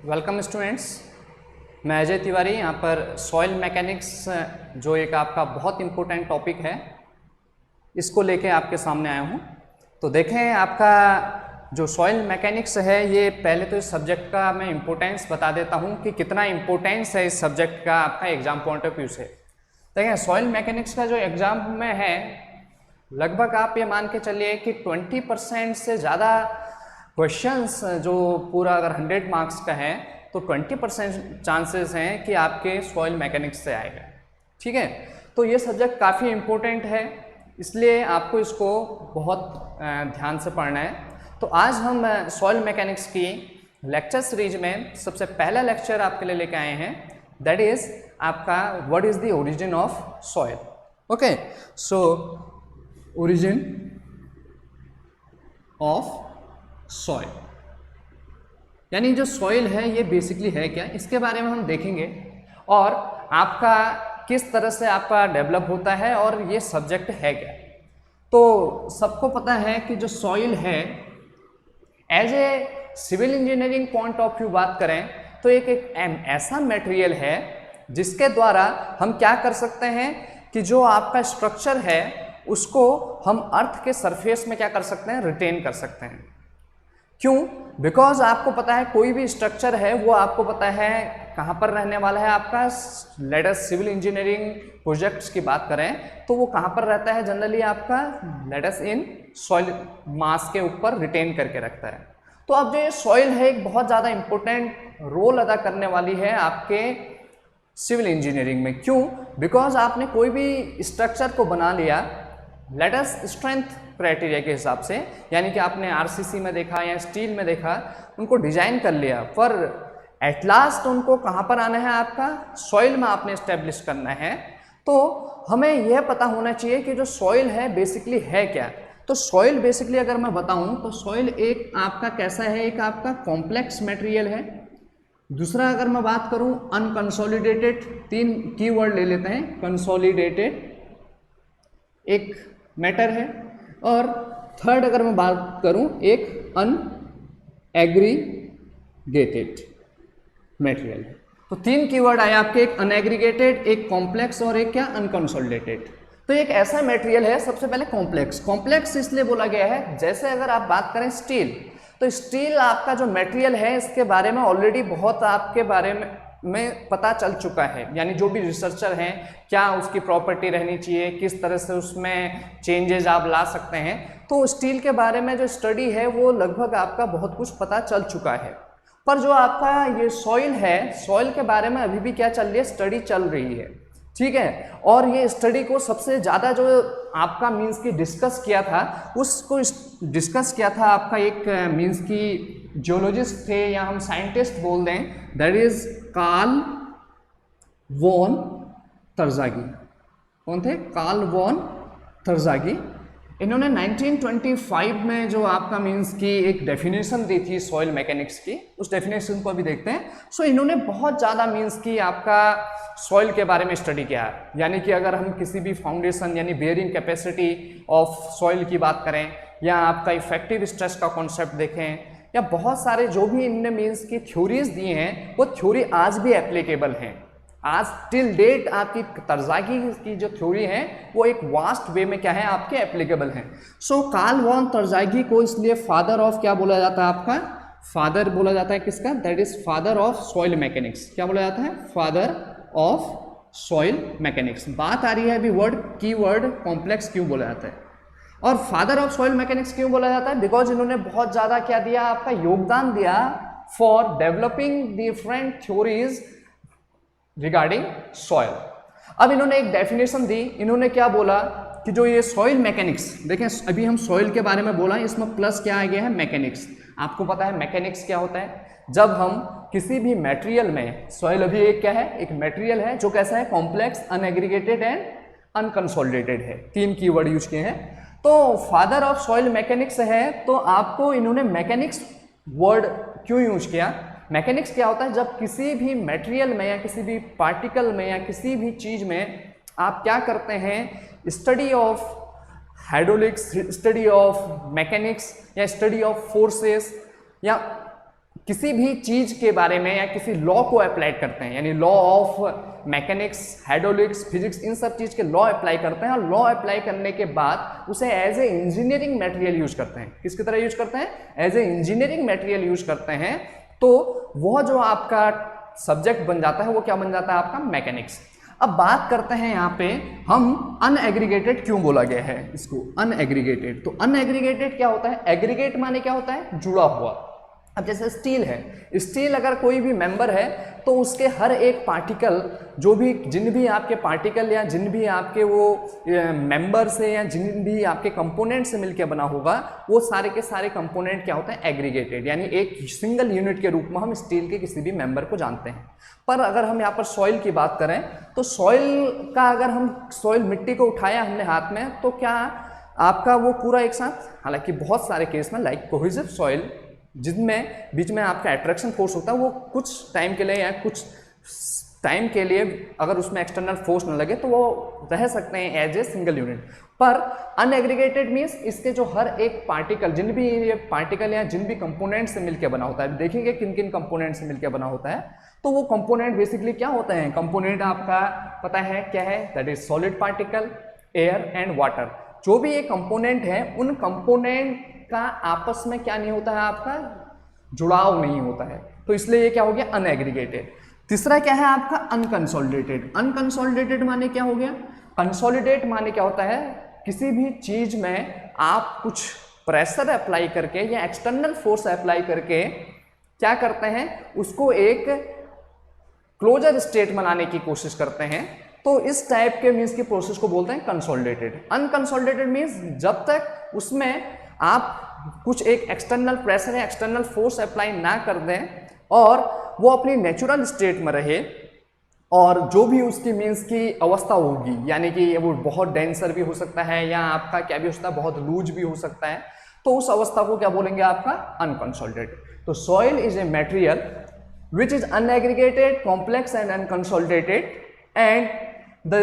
Welcome students, मैं अजय तिवारी यहाँ पर सॉइल मैकेनिक्स जो एक आपका बहुत इम्पोर्टेंट टॉपिक है इसको लेके आपके सामने आया हूँ। तो देखें, आपका जो सॉइल मैकेनिक्स है ये पहले तो इस सब्जेक्ट का मैं इम्पोर्टेंस बता देता हूँ कि कितना इम्पोर्टेंस है इस सब्जेक्ट का आपका एग्जाम पॉइंट ऑफ व्यू से। देखें, सॉइल मैकेनिक्स का जो एग्ज़ाम में है लगभग आप ये मान के चलिए कि 20% से ज़्यादा क्वेश्चंस जो पूरा अगर 100 मार्क्स का है तो 20% चांसेस हैं कि आपके सॉइल मैकेनिक्स से आएगा। ठीक है, तो ये सब्जेक्ट काफ़ी इम्पोर्टेंट है, इसलिए आपको इसको बहुत ध्यान से पढ़ना है। तो आज हम सॉइल मैकेनिक्स की लेक्चर सीरीज में सबसे पहला लेक्चर आपके लिए लेके आए हैं, दैट इज़ आपका what is the origin of soil. Okay, so origin of soil यानी जो सॉइल है ये बेसिकली है क्या, इसके बारे में हम देखेंगे और आपका किस तरह से आपका डेवलप होता है और ये सब्जेक्ट है क्या। तो सबको पता है कि जो सॉइल है as a civil engineering point of view बात करें तो एक ऐसा मटेरियल है जिसके द्वारा हम क्या कर सकते हैं कि जो आपका स्ट्रक्चर है उसको हम अर्थ के सरफेस में क्या कर सकते हैं, रिटेन कर सकते हैं। क्यों? बिकॉज आपको पता है कोई भी स्ट्रक्चर है वो आपको पता है कहाँ पर रहने वाला है। आपका let us civil engineering projects की बात करें तो वो कहाँ पर रहता है, जनरली आपका लेट अस इन सॉइल मास के ऊपर रिटेन करके रखता है। तो अब जो ये सॉइल है एक बहुत ज़्यादा इंपॉर्टेंट रोल अदा करने वाली है आपके सिविल इंजीनियरिंग में। क्यों? बिकॉज आपने कोई भी स्ट्रक्चर को बना लिया लेट अस स्ट्रेंथ क्राइटेरिया के हिसाब से, यानी कि आपने आरसीसी में देखा या स्टील में देखा, उनको डिजाइन कर लिया, पर एट लास्ट उनको कहाँ पर आना है, आपका सॉइल में आपने इस्टेब्लिश करना है। तो हमें यह पता होना चाहिए कि जो सॉइल है बेसिकली है क्या। तो सॉइल बेसिकली अगर मैं बताऊं तो सॉइल एक आपका कैसा है, एक आपका कॉम्प्लेक्स मटेरियल है। दूसरा अगर मैं बात करूं अनकंसोलिडेटेड, 3 कीवर्ड ले लेते हैं, कंसोलिडेटेड एक मैटर है, और थर्ड अगर मैं बात करूं एक अनएग्रीगेटेड मटेरियल है। तो 3 कीवर्ड आए आपके, एक अनएग्रीगेटेड, एक कॉम्प्लेक्स और एक क्या, अनकंसोलिडेटेड। तो एक ऐसा मटेरियल है, सबसे पहले कॉम्प्लेक्स। कॉम्प्लेक्स इसलिए बोला गया है, जैसे अगर आप बात करें स्टील, तो स्टील आपका जो मटेरियल है इसके बारे में ऑलरेडी बहुत आपके बारे में पता चल चुका है, यानी जो भी रिसर्चर हैं क्या उसकी प्रॉपर्टी रहनी चाहिए, किस तरह से उसमें चेंजेस आप ला सकते हैं। तो स्टील के बारे में जो स्टडी है वो लगभग आपका बहुत कुछ पता चल चुका है। पर जो आपका ये सॉइल है, सॉइल के बारे में अभी भी क्या चल रही है, स्टडी चल रही है। ठीक है, और ये स्टडी को सबसे ज़्यादा जो आपका मीन्स की डिस्कस किया था, उसको डिस्कस किया था आपका एक मीन्स की जियोलॉजिस्ट थे या हम साइंटिस्ट बोल दें, that is Karl von Terzaghi. कौन थे? Karl von Terzaghi. इन्होंने 1925 में जो आपका मीन्स की एक डेफिनेशन दी थी सॉइल मैकेनिक्स की, उस डेफिनेशन को अभी देखते हैं। सो इन्होंने बहुत ज़्यादा मीन्स की आपका सॉइल के बारे में स्टडी किया, यानी कि अगर हम किसी भी फाउंडेशन यानी बेयरिंग कैपेसिटी ऑफ सॉइल की बात करें, या आपका इफेक्टिव स्ट्रेस का कॉन्सेप्ट देखें, या बहुत सारे जो भी इनने मीन्स की थ्योरीज दिए हैं वो थ्योरी आज भी एप्लीकेबल हैं। आज टिल डेट आपकी तरज़ागी की जो थ्योरी है वो एक वास्ट वे में क्या है, आपके एप्लीकेबल हैं। सो कार्ल वॉन तरज़ागी को इसलिए फादर ऑफ क्या बोला जाता है, आपका फादर बोला जाता है किसका, that is father of soil mechanics. क्या बोला जाता है? Father of soil mechanics. बात आ रही है अभी वर्ड, की वर्ड कॉम्प्लेक्स क्यों बोला जाता है और फादर ऑफ सॉइल मैकेनिक्स क्यों बोला जाता है? बिकॉज इन्होंने बहुत ज़्यादा क्या दिया, आपका योगदान दिया for developing different theories regarding soil. अब इन्होंने एक डेफिनेशन दी, इन्होंने क्या बोला कि जो ये सॉइल मैकेनिक्स, देखें अभी हम सॉइल के बारे में बोला, इसमें प्लस क्या आ गया है, मैकेनिक्स। आपको पता है मैकेनिक्स क्या होता है? जब हम किसी भी मटेरियल में, सॉइल अभी एक क्या है, एक मटेरियल है जो कैसा है, कॉम्प्लेक्स, अनएग्रीगेटेड एंड अनकंसोलिडेटेड है। 3 कीवर्ड यूज किए हैं। तो फादर ऑफ सॉइल मैकेनिक्स है, तो आपको इन्होंने मैकेनिक्स वर्ड क्यों यूज किया? मैकेनिक्स क्या होता है? जब किसी भी मटेरियल में या किसी भी पार्टिकल में या किसी भी चीज में आप क्या करते हैं, study of hydraulics, study of mechanics या स्टडी ऑफ फोर्सेस या किसी भी चीज के बारे में या किसी लॉ को अप्लाई करते हैं, यानी law of mechanics, hydraulics, physics, इन सब चीज के लॉ अप्लाई करते हैं और लॉ अप्लाई करने के बाद उसे as a engineering material use करते हैं। किसकी तरह यूज करते हैं? As a engineering material use करते हैं। तो वह जो आपका सब्जेक्ट बन जाता है वो क्या बन जाता है? आपका मैकेनिक्स। अब बात करते हैं यहाँ पे हम अनएग्रीगेटेड क्यों बोला गया है इसको, अनएग्रीगेटेड। तो अनएग्रीगेटेड क्या होता है? एग्रीगेट माने क्या होता है? जुड़ा हुआ। अब जैसे स्टील है, स्टील अगर कोई भी मेंबर है तो उसके हर एक पार्टिकल, जो भी जिन भी आपके पार्टिकल या जिन भी आपके वो मेंबर से या जिन भी आपके कंपोनेंट से मिलकर बना होगा, वो सारे के सारे कंपोनेंट क्या होते हैं? एग्रीगेटेड, यानी एक सिंगल यूनिट के रूप में हम स्टील के किसी भी मेंबर को जानते हैं। पर अगर हम यहाँ पर सॉइल की बात करें तो सॉइल का, अगर हम सॉइल मिट्टी को उठाया हमने हाथ में, तो क्या आपका वो पूरा एक साथ, हालांकि बहुत सारे केस में लाइक कोहेसिव सॉइल जिनमें बीच में आपका अट्रैक्शन फोर्स होता है, वो कुछ टाइम के लिए या कुछ टाइम के लिए अगर उसमें एक्सटर्नल फोर्स न लगे तो वो रह सकते हैं एज ए सिंगल यूनिट। पर अनएग्रीगेटेड मीन्स इसके जो हर एक पार्टिकल, जिन भी ये पार्टिकल या जिन भी कंपोनेंट से मिलकर बना होता है, देखेंगे किन किन कंपोनेंट से मिलकर बना होता है, तो वो कंपोनेंट बेसिकली क्या होते हैं? कंपोनेंट आपका पता है क्या है? That is solid particle, air and water. जो भी ये कंपोनेंट है, उन कंपोनेंट का आपस में क्या नहीं होता है? आपका जुड़ाव नहीं होता है, तो इसलिए ये क्या हो गया? अनएग्रीगेटेड। तीसरा क्या है आपका? अनकंसोलिडेटेड। अनकंसोलिडेटेड माने क्या हो गया? कंसोलिडेट माने क्या होता है? किसी भी चीज में आप कुछ प्रेशर अप्लाई करके या एक्सटर्नल फोर्स अप्लाई करके क्या करते हैं? उसको एक क्लोजर स्टेट बनाने की कोशिश करते हैं। तो इस टाइप के मीन्स की प्रोसेस को बोलते हैं कंसोलिडेटेड। अनकंसोलिडेटेड मीन्स जब तक उसमें आप कुछ एक एक्सटर्नल प्रेशर या एक्सटर्नल फोर्स अप्लाई ना कर दें और वो अपनी नेचुरल स्टेट में रहे, और जो भी उसकी मीन्स की अवस्था होगी, यानी कि वो बहुत डेंसर भी हो सकता है या आपका क्या भी हो सकता है, बहुत लूज भी हो सकता है, तो उस अवस्था को क्या बोलेंगे? आपका अनकंसोलिडेटेड। तो soil is a material which is unaggregated, complex and unconsolidated, and the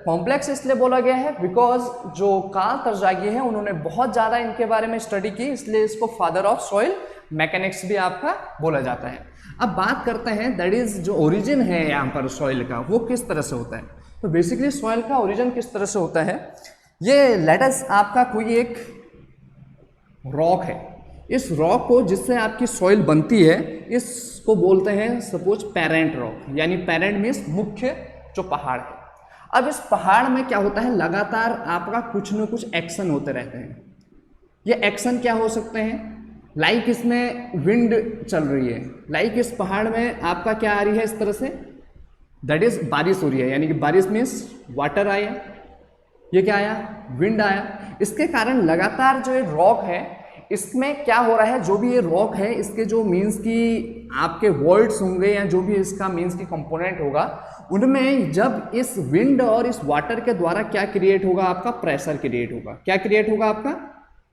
complex इसलिए बोला गया है बिकॉज जो कार्ल तरजागी है उन्होंने बहुत ज़्यादा इनके बारे में स्टडी की, इसलिए इसको फादर ऑफ सॉइल मैकेनिक्स भी आपका बोला जाता है। अब बात करते हैं दैट इज जो ओरिजिन है यहाँ पर सॉइल का, वो किस तरह से होता है। तो बेसिकली सॉइल का ओरिजिन किस तरह से होता है? ये लेटस आपका कोई एक रॉक है, इस रॉक को जिससे आपकी सॉइल बनती है, इसको बोलते हैं सपोज पेरेंट रॉक, यानी पेरेंट मीन्स मुख्य जो पहाड़ है। अब इस पहाड़ में क्या होता है? लगातार आपका कुछ न कुछ एक्शन होते रहते हैं। ये एक्शन क्या हो सकते हैं? लाइक इसमें विंड चल रही है, लाइक इस पहाड़ में आपका क्या आ रही है इस तरह से, दैट इज बारिश हो रही है, यानी कि बारिश मीन्स वाटर आया, ये क्या आया? विंड आया। इसके कारण लगातार जो ये रॉक है इसमें क्या हो रहा है? जो भी ये रॉक है इसके जो मीन्स की आपके वॉइड्स होंगे या जो भी इसका मीन्स की कंपोनेंट होगा, उनमें जब इस विंड और इस वाटर के द्वारा क्या क्रिएट होगा? आपका प्रेशर क्रिएट होगा। क्या क्रिएट होगा? आपका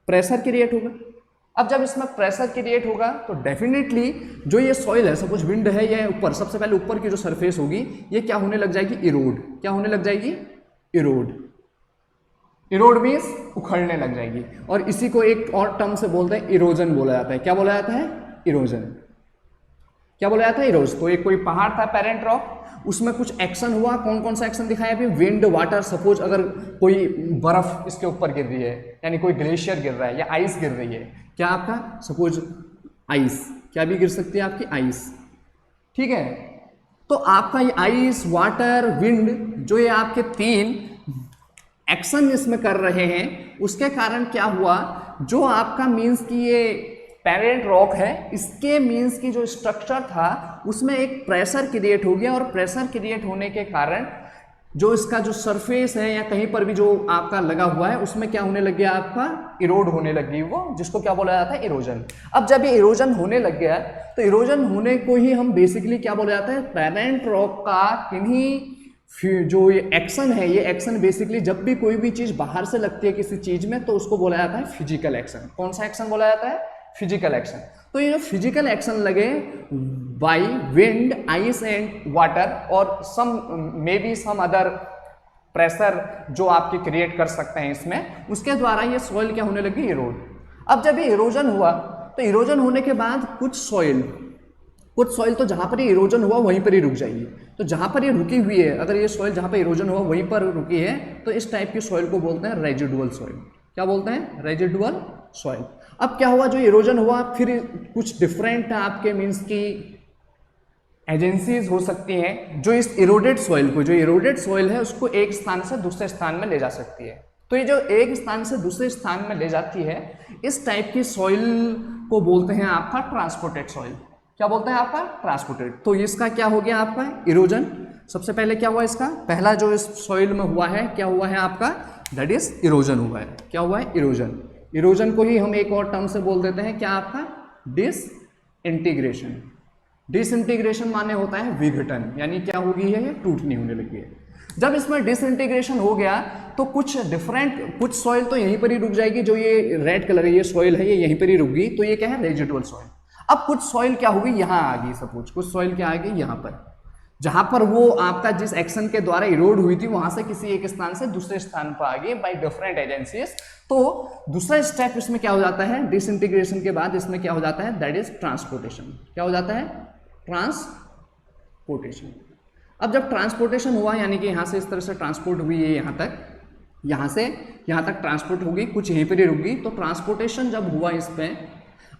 प्रेशर क्रिएट होगा। अब जब इसमें प्रेशर क्रिएट होगा तो डेफिनेटली जो ये सॉइल है, सपोज विंड है, या ऊपर सबसे पहले ऊपर की जो सरफेस होगी ये क्या होने लग जाएगी? इरोड। क्या होने लग जाएगी? इरोड। इरोड मीन्स उखड़ने लग जाएगी, और इसी को एक और टर्म से बोलते हैं इरोजन बोला जाता है। क्या बोला जाता है? इरोजन। क्या बोला जाता है? इरोज। तो एक कोई पहाड़ था पेरेंट रॉक, उसमें कुछ एक्शन हुआ। कौन कौन सा एक्शन दिखाया अभी? Wind, water. सपोज अगर कोई बर्फ इसके ऊपर गिर रही है, यानी कोई ग्लेशियर गिर रहा है या आइस गिर रही है, क्या आपका सपोज आइस, क्या भी गिर सकती है आपकी आइस, ठीक है। तो आपका ये आइस, वाटर, विंड, जो ये आपके तीन एक्शन इसमें कर रहे हैं, उसके कारण क्या हुआ? जो आपका मीन्स की ये पेरेंट रॉक है, इसके मीन्स की जो स्ट्रक्चर था उसमें एक प्रेशर क्रिएट हो गया, और प्रेशर क्रिएट होने के कारण जो इसका जो सरफेस है या कहीं पर भी जो आपका लगा हुआ है उसमें क्या होने लग गया? आपका इरोड होने लगी, वो जिसको क्या बोला जाता है? इरोजन। अब जब ये इरोजन होने लग गया तो इरोजन होने को ही हम बेसिकली क्या बोला जाता है? पेरेंट रॉक का किन्हीं जो ये एक्शन है, ये एक्शन बेसिकली जब भी कोई भी चीज बाहर से लगती है किसी चीज में तो उसको बोला जाता है फिजिकल एक्शन। कौन सा एक्शन बोला जाता है? Physical action. तो ये जो फिजिकल एक्शन लगे by wind, ice and water और some may be some other pressure जो आपके क्रिएट कर सकते हैं इसमें, उसके द्वारा ये सॉइल क्या होने लगी? इरोड। अब जब ये इरोजन हुआ तो इरोजन होने के बाद कुछ सॉइल कुछ सॉइल तो जहाँ पर ये इरोजन हुआ वहीं पर ही रुक जाएगी, तो जहाँ पर ये रुकी हुई है, अगर ये सॉइल जहाँ पर इरोजन हुआ वहीं पर रुकी है तो इस टाइप की सॉइल को बोलते हैं रेजिडुअल सॉइल। क्या बोलते हैं? Residual soil. अब क्या हुआ, जो इरोजन हुआ फिर कुछ डिफरेंट आपके मीन्स की एजेंसीज हो सकती हैं जो इस इरोडेड सॉइल को, जो इरोडेड सॉइल है उसको एक स्थान से दूसरे स्थान में ले जा सकती है। तो ये जो एक स्थान से दूसरे स्थान में ले जाती है, इस टाइप की सॉइल को बोलते हैं आपका ट्रांसपोर्टेड सॉइल। क्या बोलते हैं आपका? ट्रांसपोर्टेड। तो इसका क्या हो गया आपका? इरोजन। सबसे पहले क्या हुआ इसका? पहला जो इस सॉइल में हुआ है क्या हुआ है आपका? दैट इज इरोजन हुआ है। क्या हुआ है? इरोजन। इरोजन को ही हम एक और टर्म से बोल देते हैं क्या आपका? डिसइंटीग्रेशन। डिसइंटीग्रेशन माने होता है विघटन, यानी क्या हो गई है? ये टूटनी होने लगी है। जब इसमें डिसइंटीग्रेशन हो गया तो कुछ सॉइल तो यहीं पर ही रुक जाएगी, जो ये रेड कलर है ये सॉइल है, ये यहीं पर ही रुक गई, तो ये क्या है? Residual soil. अब कुछ सॉइल क्या होगी? यहाँ आ गई, सपोज कुछ सॉइल क्या आ गई यहाँ पर, जहां पर वो आपका जिस एक्शन के द्वारा इरोड हुई थी वहां से किसी एक स्थान से दूसरे स्थान पर आ गई बाय डिफरेंट एजेंसीज। तो दूसरा स्टेप इसमें क्या हो जाता है? डिसइंटीग्रेशन के बाद इसमें क्या हो जाता है? That is transportation. क्या हो जाता है? ट्रांसपोर्टेशन। अब जब ट्रांसपोर्टेशन हुआ, यानी कि यहाँ से इस तरह से ट्रांसपोर्ट हुई है यहाँ तक, यहाँ से यहाँ तक ट्रांसपोर्ट होगी, कुछ यहीं पर ही रुक गई, तो ट्रांसपोर्टेशन जब हुआ इस पर,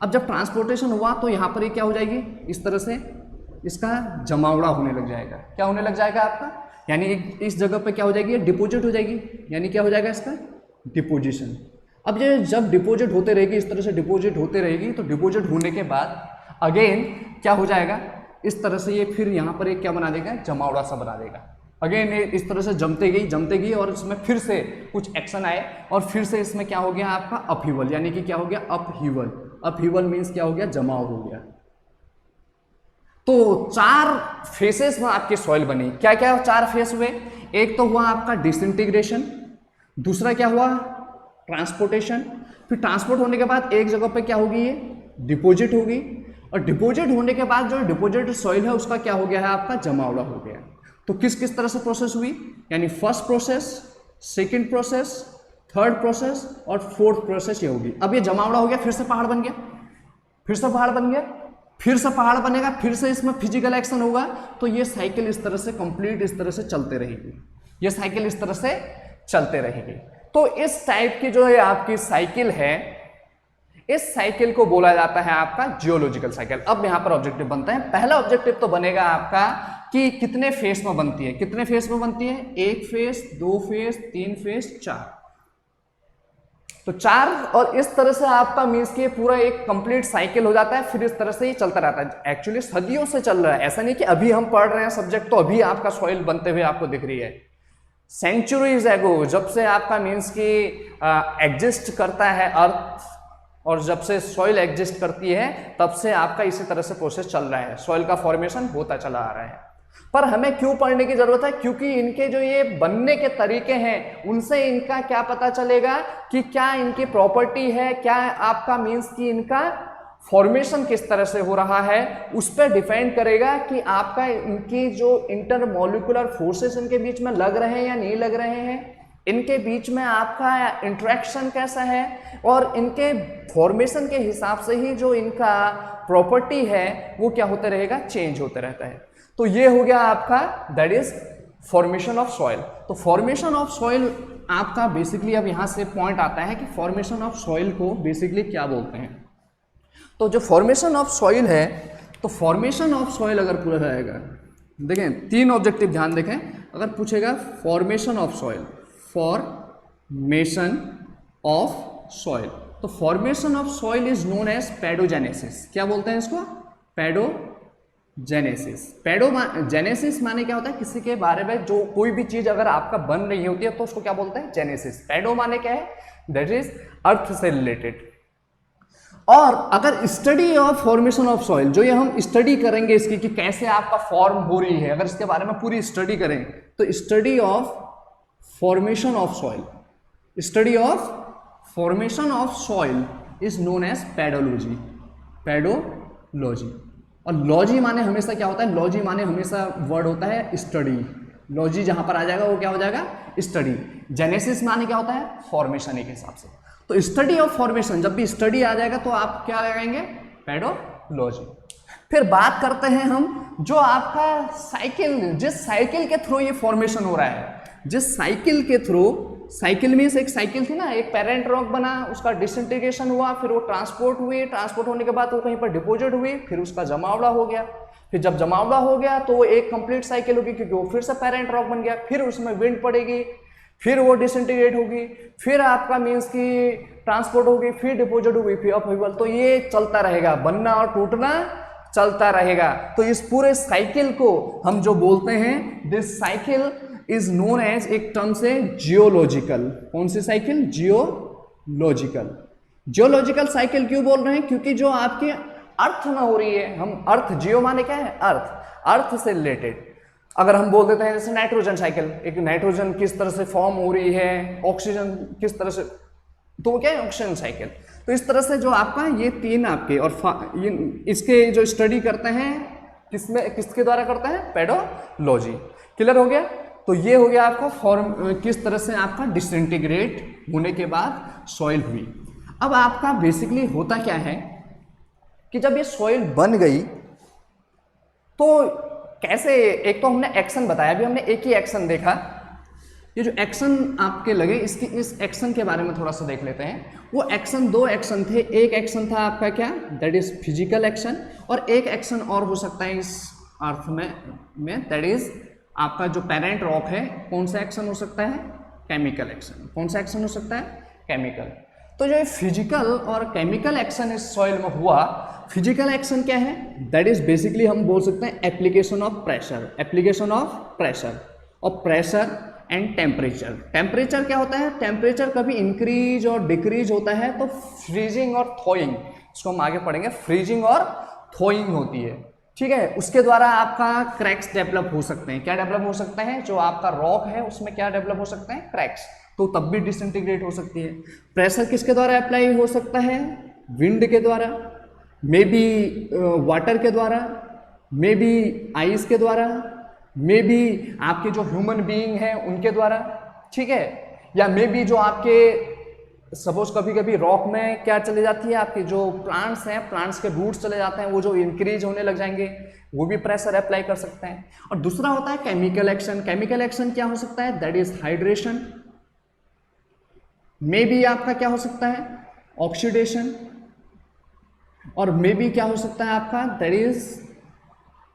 अब जब ट्रांसपोर्टेशन हुआ तो यहाँ पर ही क्या हो जाएगी? इस तरह से इसका जमावड़ा होने लग जाएगा। क्या होने लग जाएगा आपका? यानी इस जगह पे क्या हो जाएगी? डिपोजिट हो जाएगी, यानी क्या हो जाएगा इसका? डिपोजिशन। अब ये जब डिपोजिट होते रहेगी, इस तरह से डिपोजिट होते रहेगी, तो डिपोजिट होने के बाद अगेन क्या हो जाएगा? इस तरह से ये फिर यहाँ पर एक क्या बना देगा? जमावड़ा सा बना देगा। अगेन ये इस तरह से जमते गई और इसमें फिर से कुछ एक्शन आए और फिर से इसमें क्या हो गया आपका? अपहीवल, यानी कि क्या हो गया? अपहीवल। अपहीवल मीन्स क्या हो गया? जमाव हो गया। तो 4 फेसेस में आपकी सॉइल बनी। क्या क्या 4 फेस हुए? एक तो हुआ आपका डिसइंटीग्रेशन, दूसरा क्या हुआ? ट्रांसपोर्टेशन। फिर ट्रांसपोर्ट होने के बाद एक जगह पे क्या होगी? ये डिपोजिट होगी, और डिपोजिट होने के बाद जो डिपोजिटेड सॉइल है उसका क्या हो गया है आपका? जमावड़ा हो गया। तो किस किस तरह से प्रोसेस हुई? यानी first process, second process, third process और फोर्थ प्रोसेस ये होगी। अब ये जमावड़ा हो गया, फिर से पहाड़ बन गया, फिर से पहाड़ बन गया, फिर से पहाड़ बनेगा, फिर से इसमें फिजिकल एक्शन होगा, तो ये साइकिल इस तरह से कंप्लीट इस तरह से चलते रहेगी। ये साइकिल इस तरह से चलते रहेगी। तो इस टाइप की जो है आपकी साइकिल है, इस साइकिल को बोला जाता है आपका जियोलॉजिकल साइकिल। अब यहां पर ऑब्जेक्टिव बनता है। पहला ऑब्जेक्टिव तो बनेगा आपका कि कितने फेस में बनती है। कितने फेस में बनती है? 1 फेस, 2 फेस, 3 फेस, 4। तो 4, और इस तरह से आपका मीन्स कि पूरा एक कंप्लीट साइकिल हो जाता है, फिर इस तरह से ही चलता रहता है। एक्चुअली सदियों से चल रहा है, ऐसा नहीं कि अभी हम पढ़ रहे हैं सब्जेक्ट तो अभी आपका सॉइल बनते हुए आपको दिख रही है। सेंचुरीज एगो, जब से आपका मीन्स कि एग्जिस्ट करता है अर्थ, और जब से सॉइल एग्जिस्ट करती है तब से आपका इसी तरह से प्रोसेस चल रहा है, सॉइल का फॉर्मेशन होता चला आ रहा है। पर हमें क्यों पढ़ने की जरूरत है? क्योंकि इनके जो ये बनने के तरीके हैं उनसे इनका क्या पता चलेगा कि क्या इनकी प्रॉपर्टी है, क्या आपका मीन्स कि इनका फॉर्मेशन किस तरह से हो रहा है, उस पर डिपेंड करेगा कि आपका इनकी जो इंटरमॉलिक्यूलर फोर्सेस इनके बीच में लग रहे हैं या नहीं लग रहे हैं, इनके बीच में आपका इंटरेक्शन कैसा है, और इनके फॉर्मेशन के हिसाब से ही जो इनका प्रॉपर्टी है वो क्या होता रहेगा? चेंज होते रहता है। तो ये हो गया आपका that is formation of soil. तो फॉर्मेशन ऑफ सॉइल आपका बेसिकली अब यहां से पॉइंट आता है कि फॉर्मेशन ऑफ सॉइल को बेसिकली क्या बोलते हैं। तो जो फॉर्मेशन ऑफ सॉइल है, तो फॉर्मेशन ऑफ सॉइल अगर पूरा रहेगा, देखें 3 ऑब्जेक्टिव ध्यान देखें, अगर पूछेगा formation of soil, formation of soil, तो formation of soil is known as pedogenesis. क्या बोलते हैं इसको? पैडोजेनेसिस। पैडोजेनेसिस माने क्या होता है? किसी के बारे में जो कोई भी चीज अगर आपका बन रही होती है तो उसको क्या बोलते हैं? जेनेसिस। पैडो माने क्या है? दैट इज अर्थ से रिलेटेड। और अगर study of formation of soil, जो ये हम स्टडी करेंगे इसकी कि कैसे आपका फॉर्म हो रही है, अगर इसके बारे में पूरी स्टडी करें तो study of formation of soil, study of formation of soil is known as pedology. Pedology. और लॉजी माने हमेशा क्या होता है? लॉजी माने हमेशा वर्ड होता है स्टडी। लॉजी जहां पर आ जाएगा वो क्या हो जाएगा? स्टडी। जेनेसिस माने क्या होता है? फॉर्मेशन के हिसाब से। तो स्टडी ऑफ फॉर्मेशन, जब भी स्टडी आ जाएगा तो आप क्या लगाएंगे? पैडोलॉजी। फिर बात करते हैं हम जो आपका साइकिल, जिस साइकिल के थ्रू ये फॉर्मेशन हो रहा है, जिस साइकिल के थ्रू, साइकिल मीन्स एक साइकिल थी ना, एक पेरेंट रॉक बना, उसका डिसइंटीग्रेशन हुआ, फिर वो ट्रांसपोर्ट हुई, ट्रांसपोर्ट होने के बाद वो कहीं पर डिपोजिट हुई, फिर उसका जमावड़ा हो गया, फिर जब जमावड़ा हो गया तो वो एक कंप्लीट साइकिल होगी क्योंकि वो फिर से पेरेंट रॉक बन गया, फिर उसमें विंड पड़ेगी, फिर वो डिसइंटीग्रेट होगी, फिर आपका मीन्स की ट्रांसपोर्ट होगी, फिर डिपोजिट होगी, फिर अपहीवल, तो ये चलता रहेगा, बनना और टूटना चलता रहेगा। तो इस पूरे साइकिल को हम जो बोलते हैं, this cycle is known as, एक टर्म से जियोलॉजिकल। कौन सी साइकिल? जियोलॉजिकल। जियोलॉजिकल साइकिल क्यों बोल रहे हैं? क्योंकि जो आपके अर्थ में हो रही है, हम अर्थ, जियो माने क्या है? अर्थ, अर्थ से रिलेटेड। अगर हम बोल देते हैं जैसे नाइट्रोजन साइकिल, एक नाइट्रोजन किस तरह से फॉर्म हो रही है, ऑक्सीजन किस तरह से, तो वो क्या है? Oxygen cycle. तो इस तरह से जो आपका ये तीन आपके और ये इसके जो स्टडी करते हैं किसमें, किसके द्वारा करते हैं? पेडोलॉजी। क्लियर हो गया? तो ये हो गया आपका फॉर्म, किस तरह से आपका डिसइंटीग्रेट होने के बाद सॉइल हुई। अब आपका बेसिकली होता क्या है कि जब ये सॉइल बन गई तो कैसे, एक तो हमने एक्शन बताया, अभी हमने एक ही एक्शन देखा, ये जो एक्शन आपके लगे इसकी, इस एक्शन के बारे में थोड़ा सा देख लेते हैं। वो एक्शन, दो एक्शन थे, एक एक्शन था आपका क्या? दैट इज फिजिकल एक्शन, और एक एक्शन और हो सकता है इस अर्थ में दैट इज आपका जो पेरेंट रॉक है, कौन सा एक्शन हो सकता है? Chemical action. कौन सा एक्शन हो सकता है? केमिकल। तो जो फिजिकल और केमिकल एक्शन इस सॉइल में हुआ, फिजिकल एक्शन क्या है? दैट इज बेसिकली हम बोल सकते हैं application of pressure, application of pressure, और प्रेशर एंड टेम्परेचर। टेम्परेचर क्या होता है? टेम्परेचर कभी इंक्रीज और डिक्रीज होता है, तो फ्रीजिंग और थॉइंग, इसको हम आगे पढ़ेंगे, फ्रीजिंग और थॉइंग होती है, ठीक है। उसके द्वारा आपका क्रैक्स डेवलप हो सकते हैं। क्या डेवलप हो सकते हैं? जो आपका रॉक है उसमें क्या डेवलप हो सकते हैं? क्रैक्स, तो तब भी डिसइंटीग्रेट हो सकती है। प्रेशर किसके द्वारा अप्लाई हो सकता है? विंड के द्वारा, मे बी वाटर के द्वारा, मे बी आइस के द्वारा, मे बी आपके जो ह्यूमन बीइंग हैं उनके द्वारा, ठीक है, या मे बी जो आपके सपोज कभी कभी रॉक में क्या चले जाती है, आपके जो प्लांट्स हैं, प्लांट्स के रूट्स चले जाते हैं, वो जो इंक्रीज होने लग जाएंगे, वो भी प्रेशर अप्लाई कर सकते हैं। और दूसरा होता है केमिकल एक्शन। केमिकल एक्शन क्या हो सकता है? That is hydration, may be आपका क्या हो सकता है? ऑक्सीडेशन, और मे बी क्या हो सकता है आपका? That is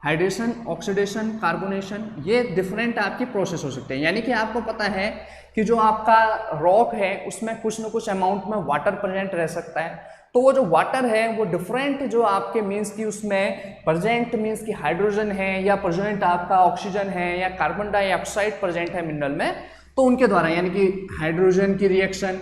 hydration, oxidation, carbonation. ये डिफरेंट आपकी प्रोसेस हो सकते हैं। यानी कि आपको पता है कि जो आपका रॉक है उसमें कुछ न कुछ अमाउंट में वाटर प्रेजेंट रह सकता है, तो वो जो वाटर है वो डिफरेंट जो आपके मीन्स की उसमें प्रेजेंट मीन्स की हाइड्रोजन है, या प्रेजेंट आपका ऑक्सीजन है, या कार्बन डाइऑक्साइड प्रेजेंट है मिनरल में, तो उनके द्वारा, यानी कि हाइड्रोजन की रिएक्शन,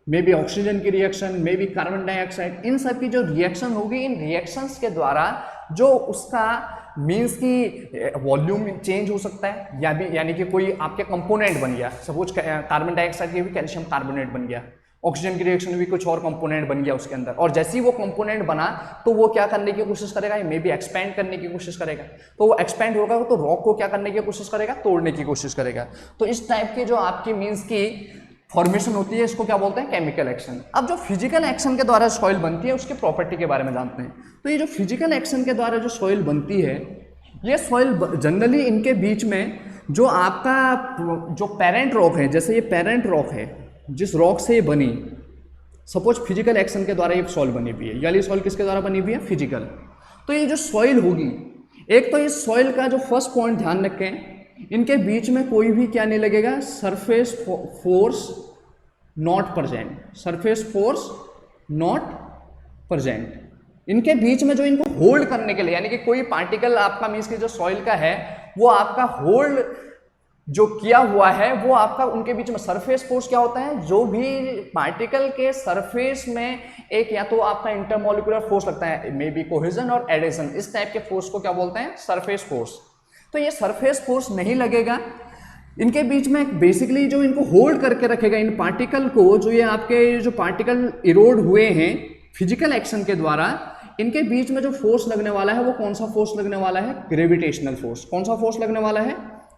मे बी ऑक्सीजन की reaction, may be carbon dioxide, इन सब की जो रिएक्शन होगी, इन रिएक्शंस के द्वारा जो उसका मीन्स की वॉल्यूम चेंज हो सकता है, या भी यानी कि कोई आपके कंपोनेंट बन गया, सपोज कार्बन डाइऑक्साइड की भी कैल्शियम कार्बोनेट बन गया, ऑक्सीजन की रिएक्शन में भी कुछ और कंपोनेंट बन गया उसके अंदर, और जैसे ही वो कंपोनेंट बना तो वो क्या करने की कोशिश करेगा? मे बी एक्सपेंड करने की कोशिश करेगा। तो वो एक्सपेंड होगा तो रॉक को क्या करने की कोशिश करेगा? तोड़ने की कोशिश करेगा। तो इस टाइप की जो आपकी मीन्स की फॉर्मेशन होती है, इसको क्या बोलते हैं? Chemical action. अब जो फिजिकल एक्शन के द्वारा सॉइल बनती है उसकी प्रॉपर्टी के बारे में जानते हैं। तो ये जो फिजिकल एक्शन के द्वारा जो सॉइल बनती है, ये सॉइल जनरली इनके बीच में जो आपका जो पेरेंट रॉक है, जैसे ये पेरेंट रॉक है, जिस रॉक से ये बनी, सपोज फिजिकल एक्शन के द्वारा ये सॉइल बनी हुई है, यानी सॉइल किसके द्वारा बनी हुई है? फिजिकल। तो ये जो सॉइल होगी, एक तो इस सॉइल का जो फर्स्ट पॉइंट ध्यान रखें, इनके बीच में कोई भी क्या नहीं लगेगा? Surface force not present, surface force not present. इनके बीच में जो इनको होल्ड करने के लिए, यानी कि कोई पार्टिकल आपका मीन्स की जो सॉइल का है वो आपका होल्ड जो किया हुआ है, वो आपका उनके बीच में सरफेस फोर्स क्या होता है? जो भी पार्टिकल के सरफेस में एक या तो आपका इंटरमोलिकुलर फोर्स लगता है, मे बी कोहेजन और एडेशन, इस टाइप के फोर्स को क्या बोलते हैं? Surface force. तो ये सरफेस फोर्स नहीं लगेगा इनके बीच में, बेसिकली जो इनको होल्ड करके रखेगा इन पार्टिकल को, जो ये आपके जो पार्टिकल इरोड हुए हैं फिजिकल एक्शन के द्वारा, इनके बीच में जो फोर्स लगने वाला है वो कौन सा फोर्स लगने वाला है? Gravitational force. कौन सा फोर्स लगने वाला है?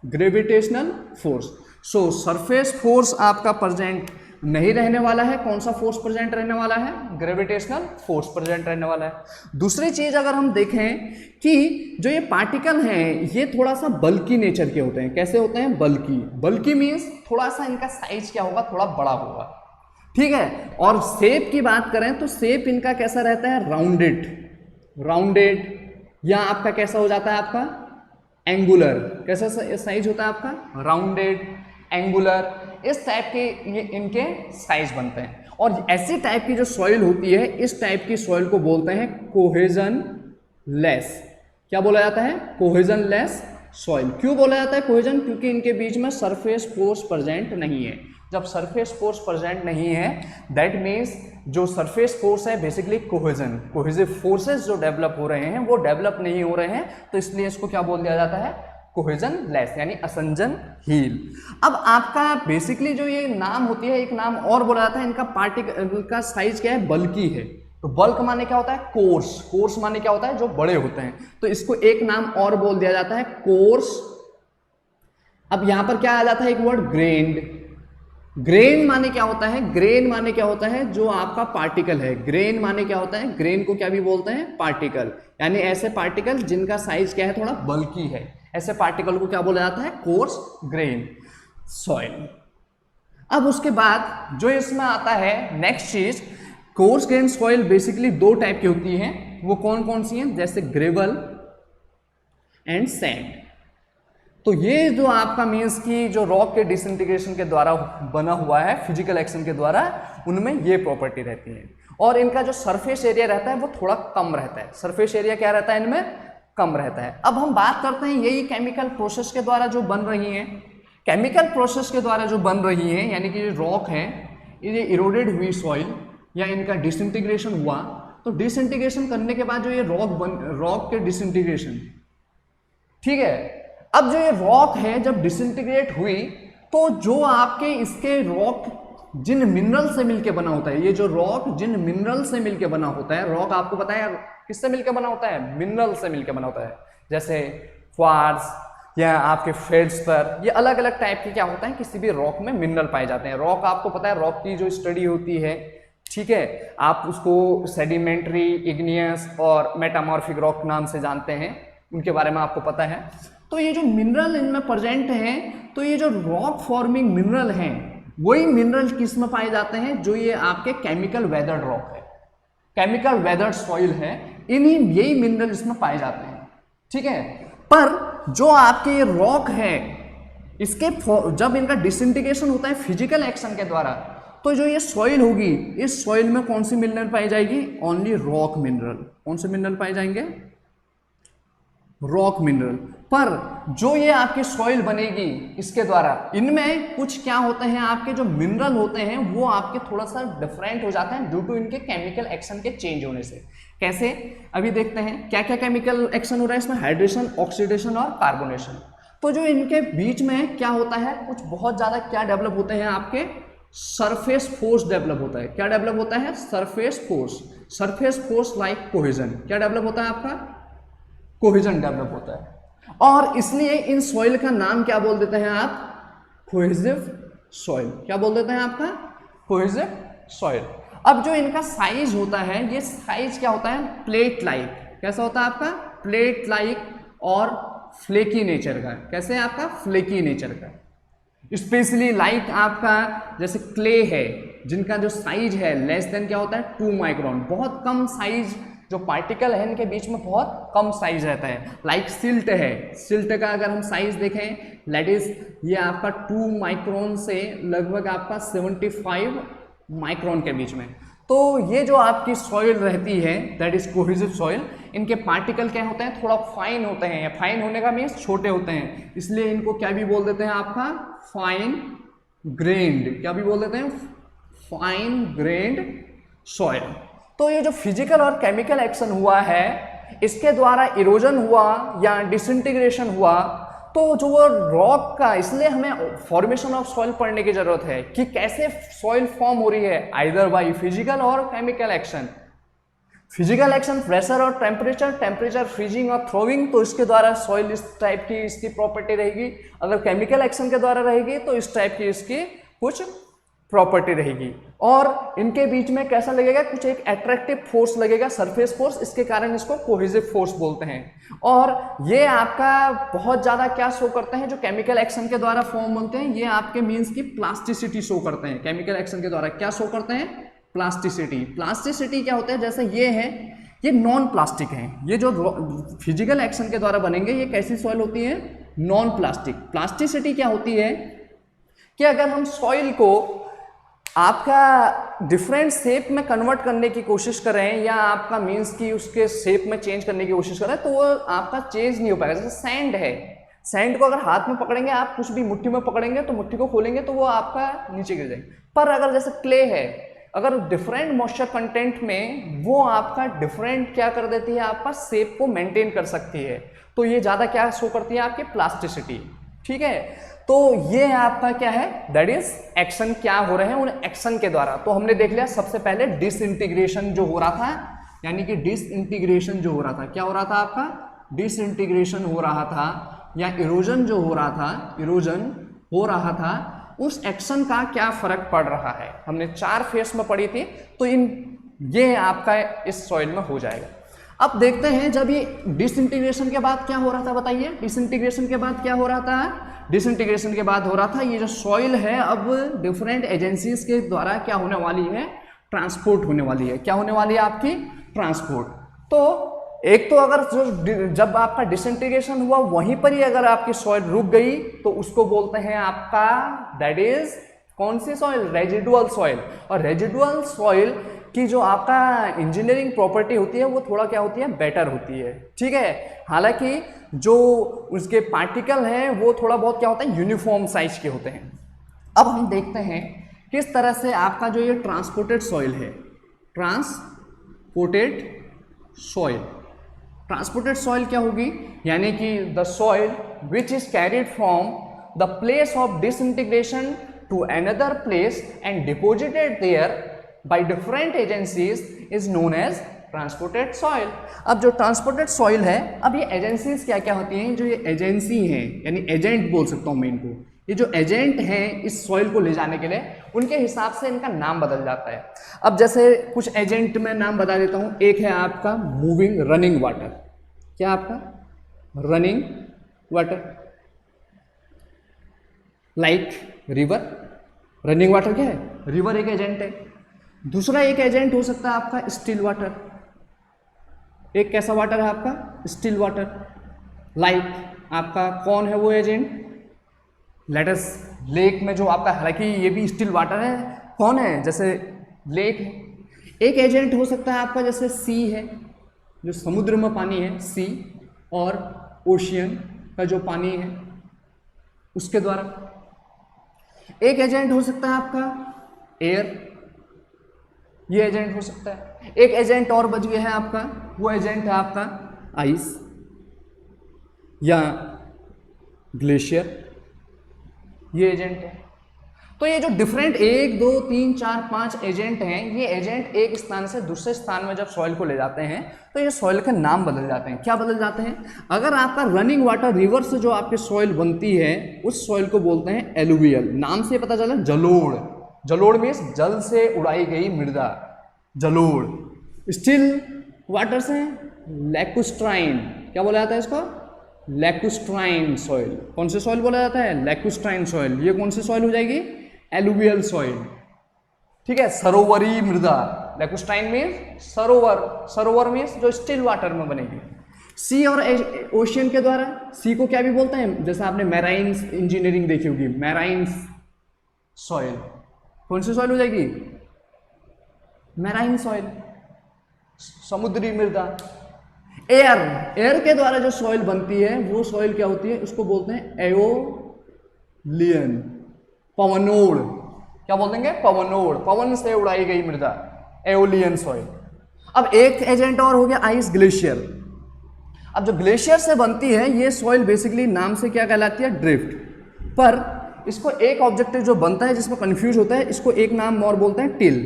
Gravitational force. सो सरफेस फोर्स आपका प्रेजेंट नहीं रहने वाला है, कौन सा फोर्स प्रेजेंट रहने वाला है, ग्रेविटेशनल फोर्स प्रेजेंट रहने वाला है। दूसरी चीज अगर हम देखें कि जो ये पार्टिकल हैं ये थोड़ा सा बल्की नेचर के होते हैं। कैसे होते हैं, बल्की। बल्की मीन्स थोड़ा सा इनका साइज क्या होगा, थोड़ा बड़ा होगा, ठीक है। और शेप की बात करें तो शेप इनका कैसा रहता है, राउंडेड, राउंडेड, या आपका कैसा हो जाता है, आपका एंगुलर। कैसा साइज होता है आपका, राउंडेड, एंगुलर, इस टाइप के ये इनके साइज बनते हैं। और ऐसी टाइप की जो सॉइल होती है, इस टाइप की सॉइल को बोलते हैं कोहेजन लेस। क्या बोला जाता है, कोहेजन लेस सॉइल। क्यों बोला जाता है कोहेजन, क्योंकि इनके बीच में सरफेस फोर्स प्रेजेंट नहीं है। जब सरफेस फोर्स प्रेजेंट नहीं है, दैट मीन्स जो सरफेस फोर्स है बेसिकली कोहेजन, कोहेसिव फोर्सेस जो डेवलप हो रहे हैं वो डेवलप नहीं हो रहे हैं, तो इसलिए इसको क्या बोल दिया जाता है, कोहेजन लेस, यानी असंजनहीन। अब आपका बेसिकली जो ये नाम होती है, एक नाम और बोला जाता है इनका, पार्टिकल का साइज क्या है, बल्की है। तो बल्क माने क्या होता है, कोर्स, कोर्स माने क्या होता है, जो बड़े होते हैं। तो इसको एक नाम और बोल दिया जाता है, कोर्स। अब यहां पर क्या आ जाता है, एक वर्ड ग्रेन्ड। ग्रेन माने क्या होता है, ग्रेन माने क्या होता है, जो आपका पार्टिकल है। ग्रेन माने क्या होता है, ग्रेन को क्या भी बोलते हैं, पार्टिकल, यानी ऐसे पार्टिकल जिनका साइज क्या है, थोड़ा बल्की है, ऐसे पार्टिकल को क्या बोला जाता है, कोर्स ग्रेन सॉइल। अब उसके बाद जो इसमें आता है नेक्स्ट चीज, कोर्स ग्रेन सॉइल बेसिकली दो टाइप की होती हैं। वो कौन कौन सी हैं, जैसे ग्रेवल एंड सैंड। तो ये जो आपका मीन्स की जो रॉक के डिसइंटीग्रेशन के द्वारा बना हुआ है, फिजिकल एक्शन के द्वारा, उनमें ये प्रॉपर्टी रहती है। और इनका जो सरफेस एरिया रहता है वो थोड़ा कम रहता है। सरफेस एरिया क्या रहता है, इनमें कम रहता है। अब हम बात करते हैं यही केमिकल प्रोसेस के द्वारा जो बन रही हैं। केमिकल प्रोसेस के द्वारा जो बन रही हैं, यानी कि जो रॉक है, ये इरोडेड हुई सॉइल या इनका डिसइंटीग्रेशन हुआ, तो डिसइंटीग्रेशन करने के बाद जो ये रॉक के डिसइंटीग्रेशन, ठीक है। अब जो ये रॉक है जब डिसइंटीग्रेट हुई, तो जो आपके इसके रॉक जिन मिनरल से मिलके बना होता है, ये जो रॉक जिन मिनरल से मिलके बना होता है, रॉक आपको पता है किससे मिलके बना होता है, मिनरल से मिलके बना होता है। जैसे क्वार्ट्ज या आपके फेल्डस्पर, ये अलग अलग टाइप के क्या होता है, किसी भी रॉक में मिनरल पाए जाते हैं। रॉक आपको पता है, रॉक की जो स्टडी होती है, ठीक है, आप उसको सेडिमेंट्री, इग्नियस और मेटामॉर्फिक रॉक नाम से जानते हैं, उनके बारे में आपको पता है। तो ये जो मिनरल इनमें प्रेजेंट हैं, तो ये जो रॉक फॉर्मिंग मिनरल हैं, वही मिनरल किस में पाए जाते हैं, जो ये आपके केमिकल वेदर्ड रॉक है, केमिकल वेदर्ड सॉइल है, इन्हीं यही मिनरल इसमें पाए जाते हैं, ठीक है। पर जो आपके ये रॉक है, इसके जब इनका डिसइंटीग्रेशन होता है फिजिकल एक्शन के द्वारा, तो जो ये सॉइल होगी, इस सॉइल में कौन सी मिनरल पाई जाएगी, ओनली रॉक मिनरल। कौन से मिनरल पाए जाएंगे, रॉक मिनरल। पर जो ये आपकी सॉइल बनेगी इसके द्वारा, इनमें कुछ क्या होते हैं, आपके जो मिनरल होते हैं वो आपके थोड़ा सा डिफरेंट हो जाते हैं ड्यू टू इनके केमिकल एक्शन के चेंज होने से। कैसे, अभी देखते हैं क्या क्या केमिकल एक्शन हो रहा है इसमें, हाइड्रेशन, ऑक्सीडेशन और कार्बोनेशन। तो जो इनके बीच में क्या होता है, कुछ बहुत ज्यादा क्या डेवलप होते हैं, आपके सरफेस फोर्स डेवलप होता है। क्या डेवलप होता है, surface force. Surface force like cohesion. क्या डेवलप होता है आपका, कोहेजन डेवलप होता है। और इसलिए इन सॉइल का नाम क्या बोल देते हैं आप, कोहेसिव सॉइल। क्या बोल देते हैं आपका, कोहेसिव सॉइल। अब जो इनका साइज होता है, ये साइज क्या होता है, प्लेट लाइक। कैसा होता है आपका, प्लेट लाइक और फ्लेकी नेचर का। कैसे है आपका, फ्लेकी नेचर का। स्पेशली लाइक आपका जैसे क्ले है, जिनका जो साइज है लेस देन क्या होता है, 2 माइक्रोन। बहुत कम साइज जो पार्टिकल है इनके बीच में बहुत कम साइज रहता है। लाइक सिल्ट है, सिल्ट का अगर हम साइज देखें, दैट इज ये आपका 2 माइक्रोन से लगभग आपका 75 माइक्रोन के बीच में। तो ये जो आपकी सॉइल रहती है, दैट इज कोहेसिव सॉइल, इनके पार्टिकल क्या होते हैं, थोड़ा फाइन होते हैं। फाइन होने का मीन्स छोटे होते हैं, इसलिए इनको क्या भी बोल देते हैं आपका, फाइन ग्रेन्ड। क्या भी बोल देते हैं, फाइन ग्रेन्ड सॉइल। तो ये जो फिजिकल और केमिकल एक्शन हुआ है, इसके द्वारा इरोजन हुआ या डिसइंटीग्रेशन हुआ, तो जो वो रॉक का, इसलिए हमें फॉर्मेशन ऑफ सॉइल पढ़ने की जरूरत है कि कैसे सॉइल फॉर्म हो रही है, आइदर बाय फिजिकल और chemical action. Physical action pressure और टेम्परेचर, टेम्परेचर फ्रीजिंग और थ्रोइंग, तो इसके द्वारा सॉइल इस टाइप की इसकी प्रॉपर्टी रहेगी। अगर केमिकल एक्शन के द्वारा रहेगी तो इस टाइप की इसकी कुछ प्रॉपर्टी रहेगी और इनके बीच में कैसा लगेगा, कुछ एक अट्रैक्टिव फोर्स लगेगा, सरफेस फोर्स, इसके कारण इसको कोहेसिव फोर्स बोलते हैं। और ये आपका बहुत ज़्यादा क्या शो करते हैं, जो केमिकल एक्शन के द्वारा फॉर्म बनते हैं, ये आपके मीन्स की प्लास्टिसिटी शो करते हैं। केमिकल एक्शन के द्वारा क्या शो करते हैं, प्लास्टिसिटी। प्लास्टिसिटी क्या होता है, जैसे ये है, ये नॉन प्लास्टिक हैं, ये जो फिजिकल एक्शन के द्वारा बनेंगे ये कैसी सॉइल होती है, नॉन प्लास्टिक। प्लास्टिसिटी क्या होती है कि अगर हम सॉइल को आपका डिफरेंट शेप में कन्वर्ट करने की कोशिश करें या आपका मीन्स की उसके शेप में चेंज करने की कोशिश करें तो वो आपका चेंज नहीं हो पाएगा। जैसे सैंड है, सैंड को अगर हाथ में पकड़ेंगे आप, कुछ भी मुट्ठी में पकड़ेंगे तो मुट्ठी को खोलेंगे तो वो आपका नीचे गिर जाएगा। पर अगर जैसे क्ले है, अगर डिफरेंट मॉइस्चर कंटेंट में वो आपका डिफरेंट क्या कर देती है, आपका शेप को मेंटेन कर सकती है, तो ये ज़्यादा क्या शो करती है, आपकी प्लास्टिसिटी। ठीक है, तो ये आपका क्या है, दैट इज एक्शन क्या हो रहे हैं उन एक्शन के द्वारा। तो हमने देख लिया सबसे पहले डिसइंटीग्रेशन जो हो रहा था, यानी कि डिसइंटीग्रेशन जो हो रहा था, क्या हो रहा था आपका, डिसइंटीग्रेशन हो रहा था या इरोजन जो हो रहा था, इरोजन हो रहा था, उस एक्शन का क्या फर्क पड़ रहा है, हमने 4 फेस में पढ़ी थी। तो ये आपका इस सॉइल में हो जाएगा। अब देखते हैं जब ये डिसइंटीग्रेशन के बाद क्या हो रहा था, बताइए डिसइंटीग्रेशन के बाद क्या हो रहा था। डिसइंटीग्रेशन के बाद हो रहा था, ये जो सॉइल है अब डिफरेंट एजेंसीज के द्वारा क्या होने वाली है, ट्रांसपोर्ट होने वाली है। क्या होने वाली है आपकी, ट्रांसपोर्ट। तो एक तो अगर जब आपका डिसइंटीग्रेशन हुआ वहीं पर ही अगर आपकी सॉइल रुक गई तो उसको बोलते हैं आपका, दैट इज कौन सी सॉइल, रेजिडुअल सॉइल। और रेजिडुअल सॉइल की जो आपका इंजीनियरिंग प्रॉपर्टी होती है वो थोड़ा क्या होती है, बेटर होती है। ठीक है, हालांकि जो उसके पार्टिकल हैं वो थोड़ा बहुत क्या होता है, यूनिफॉर्म साइज के होते हैं। अब हम देखते हैं किस तरह से आपका जो ये ट्रांसपोर्टेड सॉइल है, ट्रांसपोर्टेड सॉइल, ट्रांसपोर्टेड सॉइल क्या होगी, यानी कि the soil which is carried from the place of disintegration to another place and deposited there by different agencies is known as transported soil. अब जो ट्रांसपोर्टेड सॉइल है, अब ये एजेंसीज क्या क्या होती हैं, जो ये एजेंसी हैं, यानी एजेंट बोल सकता हूँ मैं इनको, ये जो एजेंट हैं इस सॉइल को ले जाने के लिए, उनके हिसाब से इनका नाम बदल जाता है। अब जैसे कुछ एजेंट मैं नाम बता देता हूँ। एक है आपका मूविंग रनिंग वाटर, क्या आपका running water, like river, running water क्या है, रिवर एक एजेंट है। दूसरा एक एजेंट हो सकता है आपका स्टिल वाटर, एक कैसा वाटर है आपका, स्टिल वाटर। लाइक आपका कौन है वो एजेंट, लेटस लेक में जो आपका, हालांकि ये भी स्टिल वाटर है, कौन है, जैसे लेक है। एक एजेंट हो सकता है आपका जैसे सी है, जो समुद्र में पानी है, सी, और ओशियन का जो पानी है उसके द्वारा। एक एजेंट हो सकता है आपका एयर, ये एजेंट हो सकता है। एक एजेंट और बच गया है आपका, वो एजेंट है आपका आइस या ग्लेशियर, ये एजेंट है। तो ये जो डिफरेंट 1 2 3 4 5 एजेंट हैं, ये एजेंट एक स्थान से दूसरे स्थान में जब सॉइल को ले जाते हैं तो ये सॉइल के नाम बदल जाते हैं। क्या बदल जाते हैं, अगर आपका रनिंग वाटर रिवर से जो आपकी सॉइल बनती है उस सॉइल को बोलते हैं एलुवियल। नाम से पता चला, जलोढ़, जलोढ़ मीन्स जल से उड़ाई गई मृदा, जलोढ़। स्टिल वाटर से लैकुस्ट्राइन, क्या बोला जाता है इसको, लैकुस्ट्राइन सॉइल। कौन से सॉइल बोला जाता है, लैकुस्ट्राइन सॉइल। ये कौन सी सॉइल हो जाएगी, एलुवियल सॉइल। ठीक है, सरोवरी मृदा, लैकुस्ट्राइन मीन्स सरोवर, सरोवर मीन्स जो स्टिल वाटर में बनेगी। सी और ओशियन के द्वारा, सी को क्या भी बोलते हैं, जैसे आपने मैराइन इंजीनियरिंग देखी होगी, मैराइन सॉइल। कौन सी सॉइल हो जाएगी, मैराइन सॉइल, समुद्री मृदा। एयर, एयर के द्वारा जो सॉइल बनती है वो सॉइल क्या होती है, उसको बोलते हैं एओलियन, पवनोड़। क्या बोल देंगे, पवनोड़, पवन से उड़ाई गई मृदा, एओलियन सॉइल। अब एक एजेंट और हो गया आइस ग्लेशियर। अब जो ग्लेशियर से बनती है ये सॉइल बेसिकली नाम से क्या कहलाती है, ड्रिफ्ट। पर इसको एक ऑब्जेक्टिव जो बनता है जिसमें कंफ्यूज होता है, इसको एक नाम और बोलते हैं टिल।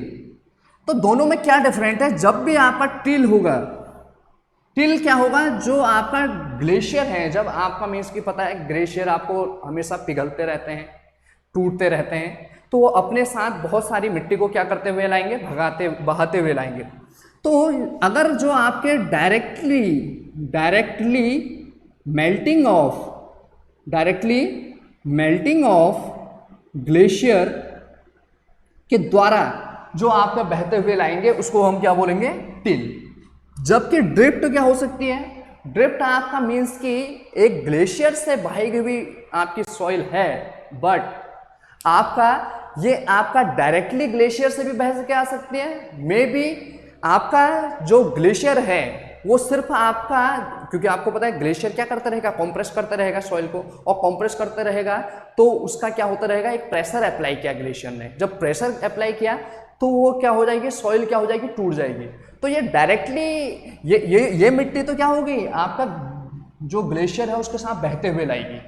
तो दोनों में क्या डिफरेंट है, जब भी आपका टिल होगा, टिल क्या होगा, जो आपका ग्लेशियर है, जब आपका मीन्स की पता है ग्लेशियर आपको हमेशा पिघलते रहते हैं, टूटते रहते हैं, तो वो अपने साथ बहुत सारी मिट्टी को क्या करते हुए लाएंगे, बहाते हुए लाएंगे। तो अगर जो आपके डायरेक्टली मेल्टिंग ऑफ ग्लेशियर के द्वारा जो आपका बहते हुए लाएंगे उसको हम क्या बोलेंगे, टिल। जबकि ड्रिफ्ट क्या हो सकती है, ड्रिफ्ट आपका मीन्स कि एक ग्लेशियर से बही हुई आपकी सॉइल है, बट आपका डायरेक्टली ग्लेशियर से भी बह के आ सकती है। मे बी आपका जो ग्लेशियर है वो सिर्फ आपका, क्योंकि आपको पता है ग्लेशियर क्या करता रहेगा, कंप्रेस करता रहेगा सॉइल को, और कंप्रेस करते रहेगा तो उसका क्या होता रहेगा, एक प्रेशर अप्लाई किया ग्लेशियर ने। जब प्रेशर अप्लाई किया तो वो क्या हो जाएगी, सॉइल क्या हो जाएगी, टूट जाएगी। तो ये डायरेक्टली ये मिट्टी तो क्या होगी, आपका जो ग्लेशियर है उसके साथ बहते हुए आएगी।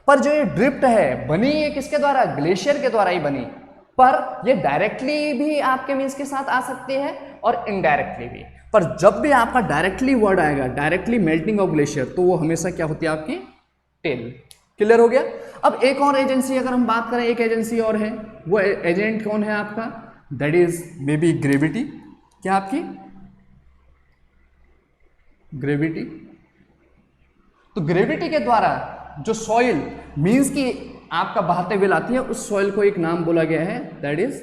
पर जो ये ड्रिफ्ट है बनी ये किसके द्वारा, ग्लेशियर के द्वारा ही बनी, पर ये डायरेक्टली भी आपके मीन्स के साथ आ सकती है और इनडायरेक्टली भी। पर जब भी आपका डायरेक्टली वर्ड आएगा, डायरेक्टली मेल्टिंग ऑफ ग्लेशियर, तो वो हमेशा क्या होती है, आपकी टेल। क्लियर हो गया। अब एक और एजेंसी अगर हम बात करें, एक एजेंसी और है, वो एजेंट कौन है आपका, that is may be gravity. क्या आपकी ग्रेविटी। तो ग्रेविटी के द्वारा जो सॉइल मीन्स की आपका बहाते हुए लाती है, उस सॉइल को एक नाम बोला गया है, दैट इज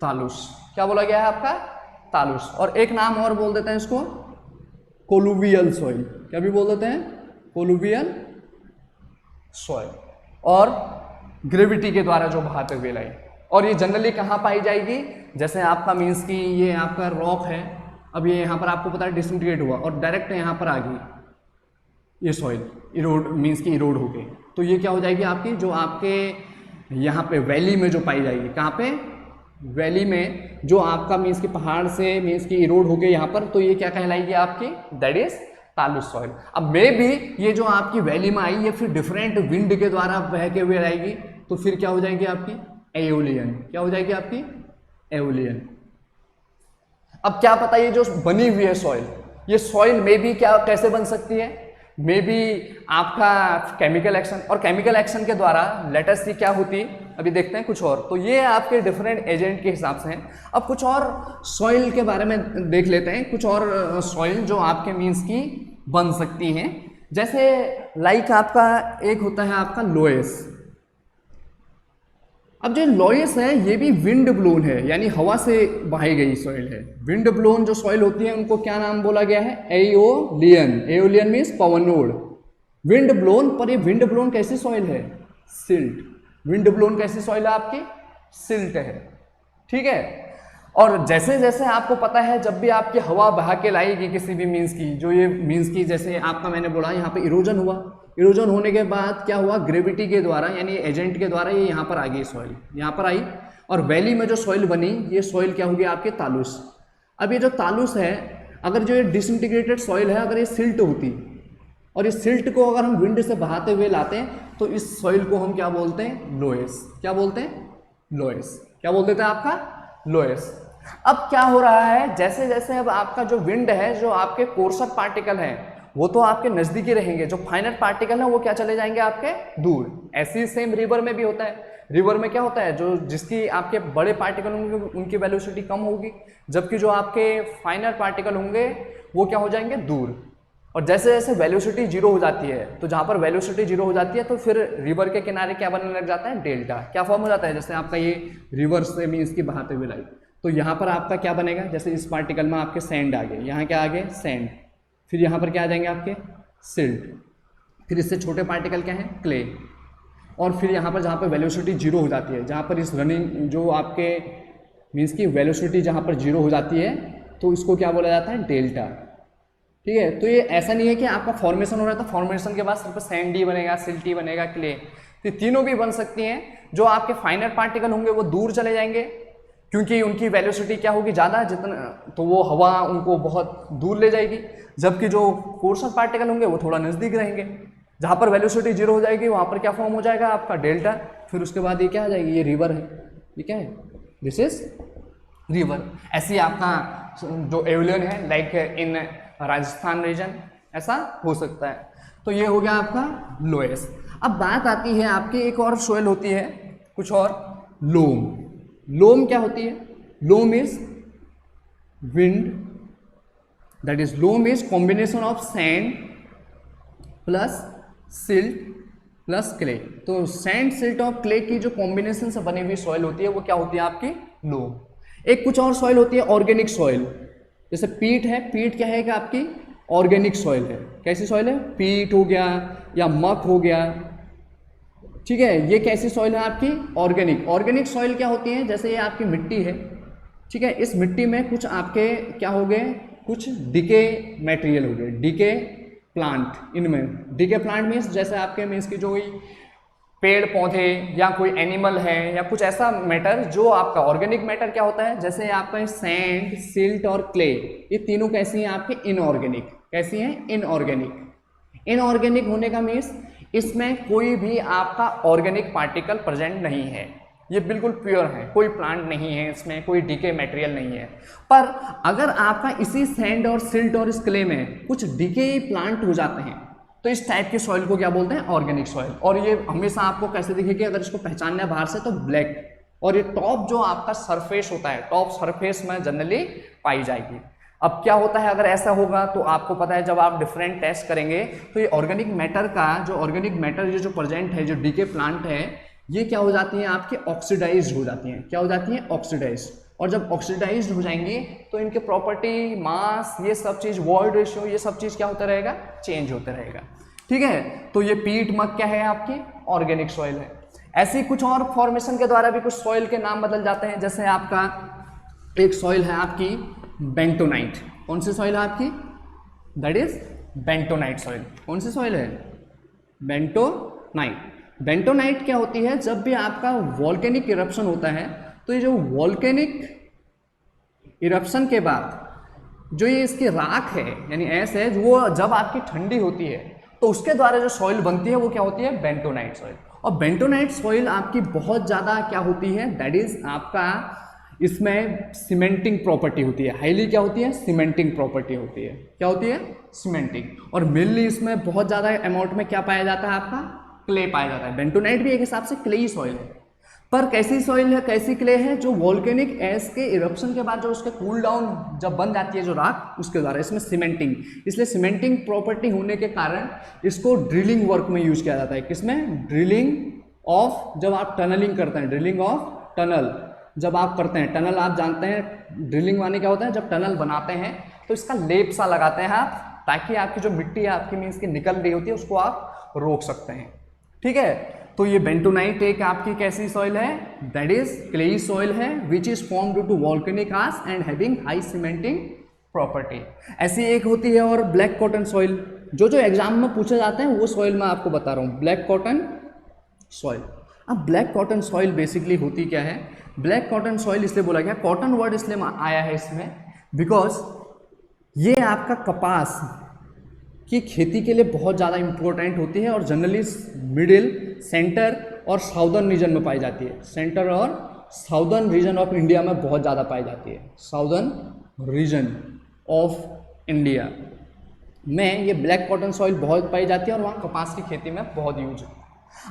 तालुस। क्या बोला गया है आपका, तालुस। और एक नाम और बोल देते हैं इसको, कोलुवियल सॉइल। क्या भी बोल देते हैं, कोलुवियल सॉइल। और ग्रेविटी के द्वारा जो बहाते हुए लाई, और ये जनरली कहाँ पाई जाएगी, जैसे आपका मीन्स की ये आपका रॉक है, अब ये यहाँ पर आपको पता है डिसइंटीग्रेट हुआ और डायरेक्ट यहाँ पर आ गई ये सॉइल, इरोड मीन्स की इरोड हो गई, तो ये क्या हो जाएगी आपकी, जो आपके यहाँ पे वैली में जो पाई जाएगी, कहाँ पे, वैली में, जो आपका मीन्स की पहाड़ से मीन्स की इरोड हो गई यहाँ पर, तो ये क्या कहलाएगी आपकी, दैट इज तालुस सॉइल। अब मे भी ये जो आपकी वैली में आई, ये फिर डिफरेंट विंड के द्वारा बह के हुए आएगी, तो फिर क्या हो जाएगी आपकी एओलियन। क्या हो जाएगी आपकी एओलियन। अब क्या पता ये जो बनी हुई है सॉइल, ये सॉइल में भी क्या कैसे बन सकती है, मे बी आपका केमिकल एक्शन, और केमिकल एक्शन के द्वारा लेटेस्ट सी क्या होती है, अभी देखते हैं कुछ और। तो ये आपके डिफरेंट एजेंट के हिसाब से हैं। अब कुछ और सॉइल के बारे में देख लेते हैं, कुछ और सॉइल जो आपके मीन्स की बन सकती हैं, जैसे लाइक आपका एक होता है आपका लोएस। अब जो लोएस है ये भी विंड ब्लोन है, यानी हवा से बहाई गई सॉइल है। विंड ब्लोन जो सॉइल होती है उनको क्या नाम बोला गया है, एओलियन। एओलियन मीन्स पवनोड, विंड ब्लोन। पर ये विंड ब्लोन कैसी सॉइल है, सिल्ट। विंड ब्लोन कैसी सॉइल है आपकी, सिल्ट है, ठीक है। और जैसे जैसे आपको पता है, जब भी आपकी हवा बहा के लाएगी किसी भी मीन्स की, जो ये मीन्स की जैसे आपका मैंने बोला यहाँ पे इरोजन हुआ, इरोजन होने के बाद क्या हुआ, ग्रेविटी के द्वारा यानी एजेंट के द्वारा ये यहाँ पर आ गई सॉइल, यहाँ पर आई, और वैली में जो सॉइल बनी, ये सॉइल क्या होगी आपके तालुस। अब ये जो तालुस है, अगर जो ये डिसइंटीग्रेटेड सॉइल है, अगर ये सिल्ट होती, और इस सिल्ट को अगर हम विंड से बहाते हुए लाते हैं, तो इस सॉइल को हम क्या बोलते हैं, लोएस। क्या बोलते हैं, लोएस। क्या बोल देते हैं आपका, लोएस। अब क्या हो रहा है, जैसे जैसे अब आपका जो विंड है, जो आपके कोर्सर पार्टिकल हैं वो तो आपके नजदीकी रहेंगे, जो फाइनर पार्टिकल है वो क्या चले जाएंगे आपके दूर। ऐसी सेम रिवर में भी होता है। रिवर में क्या होता है, जो जिसकी आपके बड़े पार्टिकल होंगे उनकी वेलोसिटी कम होगी, जबकि जो आपके फाइनर पार्टिकल होंगे वो क्या हो जाएंगे, दूर। और जैसे जैसे वेलोसिटी जीरो हो जाती है, तो जहाँ पर वेलोसिटी जीरो हो जाती है, तो फिर रिवर के किनारे क्या बनने लग जाता है, डेल्टा। क्या फॉर्म हो जाता है, जैसे आपका ये रिवर से मीन्स की बहाते हुए लाई, तो यहाँ पर आपका क्या बनेगा, जैसे इस पार्टिकल में आपके सैंड आ गए, यहाँ क्या आ गए, सैंड, फिर यहाँ पर क्या आ जाएंगे आपके सिल्ट, फिर इससे छोटे पार्टिकल क्या हैं, क्ले, और फिर यहाँ पर जहाँ पर वेलोसिटी जीरो हो जाती है, जहाँ पर इस रनिंग जो आपके मीन्स की वेलोसिटी जहाँ पर जीरो हो जाती है, तो इसको क्या बोला जाता है, डेल्टा। ठीक है। तो ये ऐसा नहीं है कि आपका फॉर्मेशन हो रहा है तो फॉर्मेशन के बाद सिर्फ सैंडी बनेगा, सिल्टी बनेगा, क्ले, तो तीनों भी बन सकती हैं। जो आपके फाइनर पार्टिकल होंगे वो दूर चले जाएंगे क्योंकि उनकी वेलोसिटी क्या होगी, ज़्यादा, जितना तो वो हवा उनको बहुत दूर ले जाएगी, जबकि जो कोर्सर पार्टिकल होंगे वो थोड़ा नज़दीक रहेंगे। जहाँ पर वेलोसिटी जीरो हो जाएगी वहाँ पर क्या फॉर्म हो जाएगा आपका, डेल्टा। फिर उसके बाद ये क्या आ जाएगी, ये रिवर है, ये क्या है, दिस इज रिवर। ऐसी आपका जो एवलियन है लाइक इन राजस्थान रीजन, ऐसा हो सकता है। तो ये हो गया आपका लोएस्ट। अब बात आती है आपकी एक और सॉइल होती है कुछ और, लोम। लोम क्या होती है? Loam is wind, that is loam is combination of sand plus silt plus clay. तो सैंड सिल्ट और क्ले की जो कॉम्बिनेशन से बनी हुई सॉइल होती है वो क्या होती है आपकी? लोम। एक कुछ और सॉइल होती है ऑर्गेनिक सॉइल, जैसे पीट है। पीट क्या है कि आपकी ऑर्गेनिक सॉइल है। कैसी सॉइल है? पीट हो गया या मक हो गया, ठीक है, ये कैसी सॉइल है आपकी? ऑर्गेनिक। ऑर्गेनिक सॉइल क्या होती है? जैसे ये आपकी मिट्टी है, ठीक है, इस मिट्टी में कुछ आपके क्या हो गए? कुछ डीके मटेरियल हो गए, डीके प्लांट। इनमें डीके प्लांट मीन्स जैसे आपके मीन्स की जो पेड़ पौधे या कोई एनिमल है या कुछ ऐसा मैटर जो आपका ऑर्गेनिक मैटर क्या होता है? जैसे आपका सैंड, सिल्ट और क्ले, ये तीनों कैसी हैं आपके? इनऑर्गेनिक। कैसी हैं? इनऑर्गेनिक। इनऑर्गेनिक होने का मीन्स इसमें कोई भी आपका ऑर्गेनिक पार्टिकल प्रेजेंट नहीं है, ये बिल्कुल प्योर है, कोई प्लांट नहीं है इसमें, कोई डीके मटेरियल नहीं है। पर अगर आपका इसी सैंड और सिल्ट और इस क्ले में कुछ डीके प्लांट हो जाते हैं तो इस टाइप की सॉइल को क्या बोलते हैं? Organic soil. और ये हमेशा आपको कैसे दिखेगी अगर इसको पहचानना है बाहर से? तो ब्लैक। और ये टॉप जो आपका सरफेस होता है, टॉप सरफेस में जनरली पाई जाएगी। अब क्या होता है अगर ऐसा होगा तो आपको पता है जब आप डिफरेंट टेस्ट करेंगे तो ये ऑर्गेनिक मैटर का जो ऑर्गेनिक मैटर ये जो प्रेजेंट है, जो डीके प्लांट है, ये क्या हो जाती हैं आपके? ऑक्सीडाइज्ड हो जाती हैं। क्या हो जाती हैं? ऑक्सीडाइज्ड। और जब ऑक्सीडाइज्ड हो जाएंगी तो इनके प्रॉपर्टी, मास, ये सब चीज़, वॉइड रेशियो, ये सब चीज़ क्या होता रहेगा? चेंज होता रहेगा, ठीक है। तो ये पीट मक क्या है आपकी? ऑर्गेनिक सॉइल है। ऐसी कुछ और फॉर्मेशन के द्वारा भी कुछ सॉइल के नाम बदल जाते हैं। जैसे आपका एक सॉइल है आपकी बेंटोनाइट। कौन सी सॉइल है आपकी? That is bentonite soil. कौन सी सॉइल है? बेंटोनाइट। बेंटोनाइट क्या होती है? जब भी आपका वॉल्केनिक इरप्शन होता है तो ये जो वॉल्केनिक इरप्शन के बाद जो ये इसकी राख है यानी ऐश है, वो जब आपकी ठंडी होती है तो उसके द्वारा जो सॉइल बनती है वो क्या होती है? Bentonite soil. और बेंटोनाइट सॉइल आपकी बहुत ज़्यादा क्या होती है? दैट इज आपका इसमें सीमेंटिंग प्रॉपर्टी होती है। हाईली क्या होती है? सीमेंटिंग प्रॉपर्टी होती है। क्या होती है? सीमेंटिंग। और मेनली इसमें बहुत ज़्यादा अमाउंट में क्या पाया जाता है? आपका क्ले पाया जाता है। बेंटोनाइट भी एक हिसाब से क्ले ही सॉइल है, पर कैसी सॉइल है, कैसी क्ले है? जो वॉल्केनिक ऐश के इरप्शन के बाद जो उसके कूल डाउन जब बन जाती है जो राख, उसके द्वारा इसमें सीमेंटिंग, इसलिए सीमेंटिंग प्रॉपर्टी होने के कारण इसको ड्रिलिंग वर्क में यूज किया जाता है। किसमें? ड्रिलिंग ऑफ, जब आप टनलिंग करते हैं, ड्रिलिंग ऑफ टनल जब आप करते हैं। टनल आप जानते हैं ड्रिलिंग माने क्या होता है? जब टनल बनाते हैं तो इसका लेप सा लगाते हैं आप, ताकि आपकी जो मिट्टी है आपकी मीन्स की निकल रही होती है उसको आप रोक सकते हैं, ठीक है। तो ये बेंटोनाइट एक आपकी कैसी सॉइल है? दैट इज क्लेई सॉइल है, which is form due to volcanic ash and having high cementing property. ऐसी एक होती है और ब्लैक कॉटन सॉइल। जो जो एग्जाम में पूछे जाते हैं वो सॉइल मैं आपको बता रहा हूँ, ब्लैक कॉटन सॉइल। अब ब्लैक कॉटन सॉइल बेसिकली होती क्या है? ब्लैक कॉटन सॉइल इसलिए बोला गया, कॉटन वर्ड इसलिए आया है इसमें बिकॉज ये आपका कपास की खेती के लिए बहुत ज़्यादा इंपॉर्टेंट होती है और जनरली मिडिल, सेंटर और साउदर्न रीजन में पाई जाती है। सेंटर और साउदर्न रीजन ऑफ इंडिया में बहुत ज़्यादा पाई जाती है। साउदर्न रीजन ऑफ इंडिया में ये ब्लैक कॉटन सॉइल बहुत पाई जाती है और वहाँ कपास की खेती में बहुत यूज है।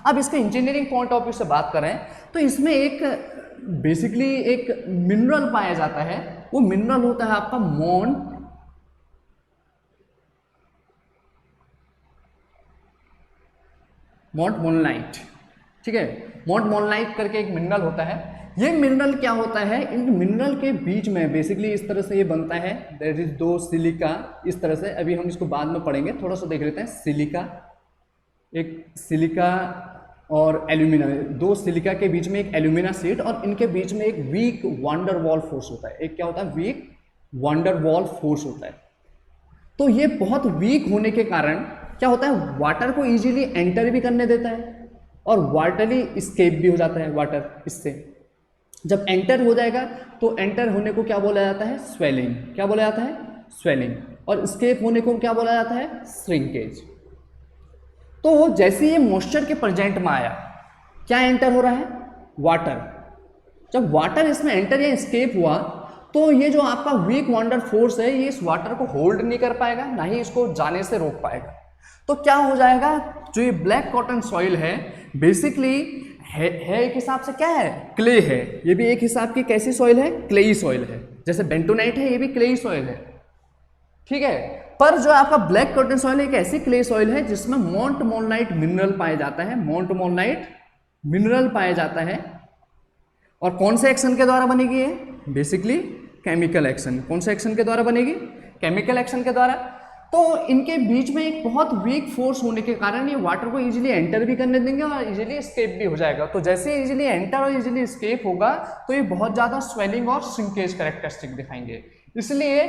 अब इसके इंजीनियरिंग पॉइंट ऑफ व्यू से बात करें तो इसमें एक बेसिकली एक मिनरल पाया जाता है। वो मिनरल होता है आपका मोन्टमोनाइट, ठीक है। मोन्टमोनाइट करके एक मिनरल होता है। ये मिनरल क्या होता है? इन मिनरल के बीच में बेसिकली इस तरह से ये बनता है, दैट इज दो सिलिका, इस तरह से। अभी हम इसको बाद में पढ़ेंगे, थोड़ा सा देख लेते हैं। सिलिका, एक सिलिका और एल्यूमिना, दो सिलिका के बीच में एक एल्यूमिना शीट और इनके बीच में एक वीक वांडर वॉल फोर्स होता है। एक क्या होता है? वीक वांडर वॉल फोर्स होता है। तो ये बहुत वीक होने के कारण क्या होता है? वाटर को इजीली एंटर भी करने देता है और वाटरली स्केप भी हो जाता है वाटर इससे। जब एंटर हो जाएगा तो एंटर होने को क्या बोला जाता है? स्वेलिंग। क्या बोला जाता है? स्वेलिंग। और स्केप होने को क्या बोला जाता है? श्रिंकेज। तो जैसे ये मॉइस्चर के प्रेजेंट में आया, क्या एंटर हो रहा है? वाटर। जब वाटर इसमें एंटर या स्केप हुआ तो ये जो आपका वीक वांडर फोर्स है ये इस वाटर को होल्ड नहीं कर पाएगा, ना ही इसको जाने से रोक पाएगा। तो क्या हो जाएगा, जो ये ब्लैक कॉटन सॉइल है बेसिकली है एक हिसाब से क्या है, क्ले है। ये भी एक हिसाब की कैसी सॉइल है, क्लेई सॉइल है। जैसे बेंटोनाइट है, ये भी क्लेई सॉइल है, ठीक है। पर जो आपका ब्लैक कॉटन सॉइल एक ऐसी क्ले सॉइल है जिसमें मोंटमोलनाइट मिनरल पाया जाता है, मोंटमोलनाइट मिनरल पाया जाता है। और कौन से एक्शन के द्वारा बनेगी है, बेसिकली केमिकल एक्शन। कौन से एक्शन के द्वारा बनेगी, केमिकल एक्शन के द्वारा। तो इनके बीच में एक बहुत वीक फोर्स होने के कारण ये वाटर को इजीली एंटर भी करने देंगे और इजीली एस्केप भी हो जाएगा। तो जैसे इजीली एंटर और इजीली एस्केप होगा तो ये बहुत ज़्यादा स्वेलिंग और श्रिंकेज कैरेक्टरिस्टिक दिखाएंगे। इसलिए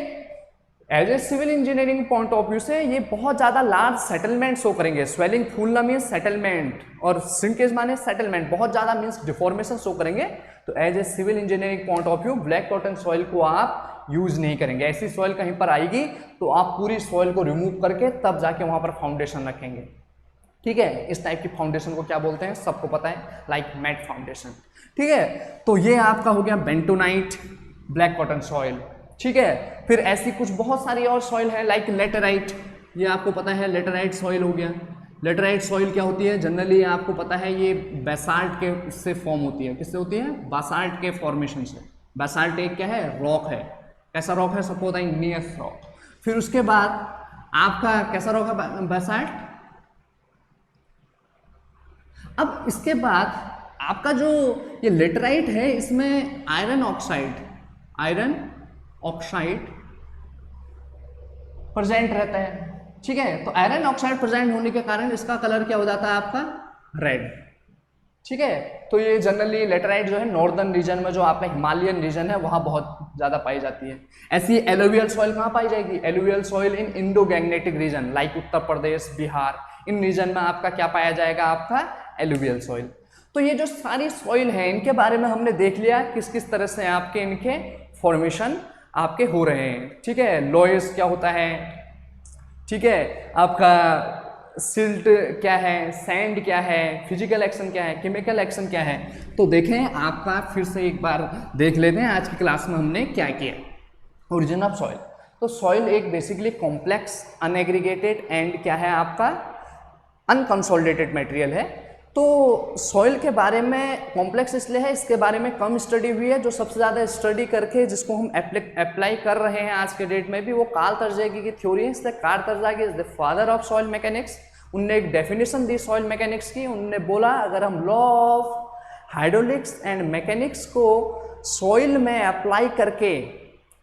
as a civil engineering point of view से ये बहुत ज़्यादा लार्ज सेटलमेंट शो करेंगे। स्वेलिंग फूलना मीन्स सेटलमेंट और श्रिंकेज माने सेटलमेंट, बहुत ज़्यादा मीन्स डिफॉर्मेशन शो करेंगे। तो as a civil engineering point of view black cotton soil को आप यूज नहीं करेंगे। ऐसी सॉइल कहीं पर आएगी तो आप पूरी सॉइल को रिमूव करके तब जाके वहाँ पर फाउंडेशन रखेंगे, ठीक है। इस टाइप की फाउंडेशन को क्या बोलते हैं, सबको पता है, लाइक मैट फाउंडेशन, ठीक है। तो ये आपका हो गया बेंटोनाइट ब्लैक कॉटन सॉइल, ठीक है। फिर ऐसी कुछ बहुत सारी और सॉइल है लाइक लेटेराइट, ये आपको पता है लेटेराइट सॉइल हो गया। लेटेराइट सॉइल क्या होती है, जनरली आपको पता है ये बेसाल्ट के उससे फॉर्म होती है। किससे होती है, बासाल्ट के फॉर्मेशन से। बेसाल्ट एक क्या है, रॉक है। कैसा रॉक है, सबको बताएं, igneous रॉक। फिर उसके बाद आपका कैसा रॉक है, बेसाल्ट। अब इसके बाद आपका जो ये लेटेराइट है इसमें आयरन ऑक्साइड प्रेजेंट रहता है, ठीक है। तो आयरन ऑक्साइड प्रेजेंट होने के कारण इसका कलर क्या हो जाता है आपका, रेड, ठीक है। तो ये जनरली लेटेराइट जो है नॉर्दर्न रीजन में, जो आपका हिमालयन रीजन है वहाँ बहुत ज़्यादा पाई जाती है। ऐसी एलुवियल सॉइल कहाँ पाई जाएगी, alluvial soil in Indo Gangetic region like Uttar Pradesh, Bihar, इन रीजन में आपका क्या पाया जाएगा, आपका एलुवियल सॉइल। तो ये जो सारी सॉइल है इनके बारे में हमने देख लिया किस किस तरह से आपके इनके फॉर्मेशन आपके हो रहे हैं, ठीक है। लोयस क्या होता है, ठीक है, आपका सिल्ट क्या है, सैंड क्या है, फिजिकल एक्शन क्या है, केमिकल एक्शन क्या है। तो देखें आपका फिर से एक बार देख लेते हैं आज की क्लास में हमने क्या किया। ओरिजिन ऑफ सॉइल, तो सॉइल एक बेसिकली कॉम्प्लेक्स अनएग्रीगेटेड एंड क्या है आपका अनकंसोलिडेटेड मटेरियल है। तो सॉइल के बारे में कॉम्प्लेक्स इसलिए है, इसके बारे में कम स्टडी हुई है। जो सबसे ज़्यादा स्टडी करके जिसको हम अप्लाई कर रहे हैं आज के डेट में भी, वो कार्ल तर्जेगी की थ्योरी है। इसलिए Karl Terzaghi is the father of soil mechanics. उनने एक डेफिनेशन दी सॉइल मैकेनिक्स की। उनने बोला अगर हम law of hydraulics and mechanics को सॉइल में अप्लाई करके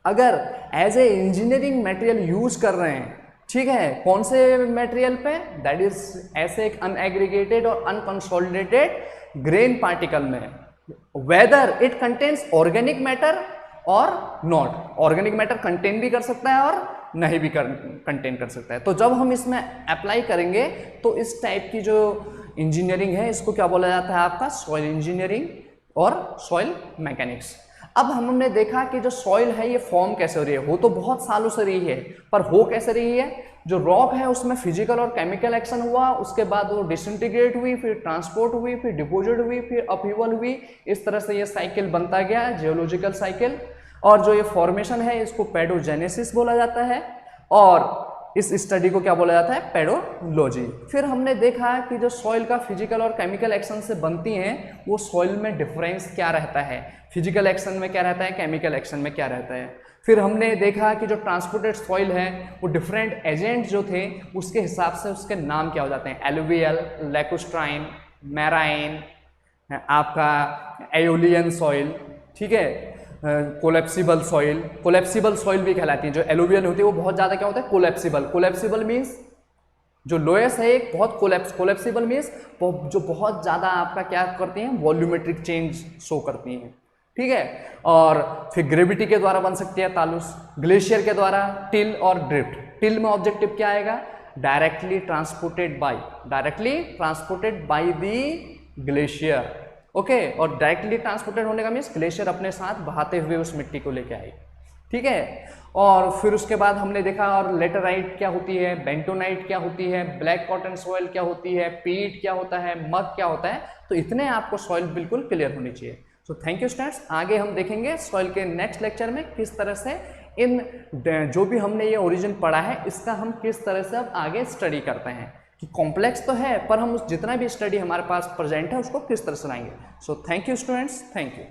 अगर as a engineering material use कर रहे हैं, ठीक है, कौन से मटेरियल पे, दैट इज ऐसे एक अनएग्रीगेटेड और अनकंसोलिडेटेड ग्रेन पार्टिकल में, whether it contains organic matter और नॉट। ऑर्गेनिक मैटर कंटेन भी कर सकता है और नहीं भी कंटेन कर सकता है। तो जब हम इसमें अप्लाई करेंगे तो इस टाइप की जो इंजीनियरिंग है इसको क्या बोला जाता है आपका सॉइल इंजीनियरिंग और सॉइल मैकेनिक्स। अब हमने देखा कि जो सॉइल है ये फॉर्म कैसे हो रही है, हो तो बहुत सालों से रही है, पर हो कैसे रही है, जो रॉक है उसमें फिजिकल और केमिकल एक्शन हुआ, उसके बाद वो डिसइंटीग्रेट हुई, फिर ट्रांसपोर्ट हुई, फिर डिपोजिट हुई, फिर अपहीवल हुई। इस तरह से ये साइकिल बनता गया, जियोलॉजिकल साइकिल। और जो ये फॉर्मेशन है इसको पैडोजेनेसिस बोला जाता है और इस स्टडी को क्या बोला जाता है, पेडोलॉजी। फिर हमने देखा कि जो सॉइल का फिजिकल और केमिकल एक्शन से बनती हैं वो सॉइल में डिफरेंस क्या रहता है, फिजिकल एक्शन में क्या रहता है, केमिकल एक्शन में क्या रहता है। फिर हमने देखा कि जो ट्रांसपोर्टेड सॉइल है वो डिफरेंट एजेंट जो थे उसके हिसाब से उसके नाम क्या हो जाते हैं, एलुवियल, लैकुस्ट्राइन, मैराइन, आपका एओलियन सॉइल, ठीक है, कोलेप्सिबल सॉइल भी कहलाती है। जो एलुवियल होती है वो बहुत ज़्यादा क्या होता है, कोलेप्सिबल मीन्स जो लोएस्ट है एक बहुत कोलेप्सिबल मीन्स जो बहुत ज़्यादा आपका क्या करती हैं, वॉल्यूमेट्रिक चेंज शो करती हैं, ठीक है। और फिर ग्रेविटी के द्वारा बन सकती है तालुस, ग्लेशियर के द्वारा टिल और ड्रिफ्ट। टिल में ऑब्जेक्टिव क्या आएगा, directly transported by the glacier, okay. और डायरेक्टली ट्रांसपोर्टेड होने का मीन्स ग्लेशियर अपने साथ बहाते हुए उस मिट्टी को लेके आए, ठीक है। और फिर उसके बाद हमने देखा और लेटेराइट क्या होती है, बेंटोनाइट क्या होती है, ब्लैक कॉटन सॉइल क्या होती है, पीट क्या होता है, मग क्या होता है। तो इतने आपको सॉइल बिल्कुल क्लियर होनी चाहिए। So thank you students. आगे हम देखेंगे सॉइल के नेक्स्ट लेक्चर में किस तरह से इन जो भी हमने ये ओरिजिन पढ़ा है इसका हम किस तरह से अब आगे स्टडी करते हैं कि कॉम्प्लेक्स तो है पर हम उस जितना भी स्टडी हमारे पास प्रेजेंट है उसको किस तरह से लाएंगे। So thank you students, thank you.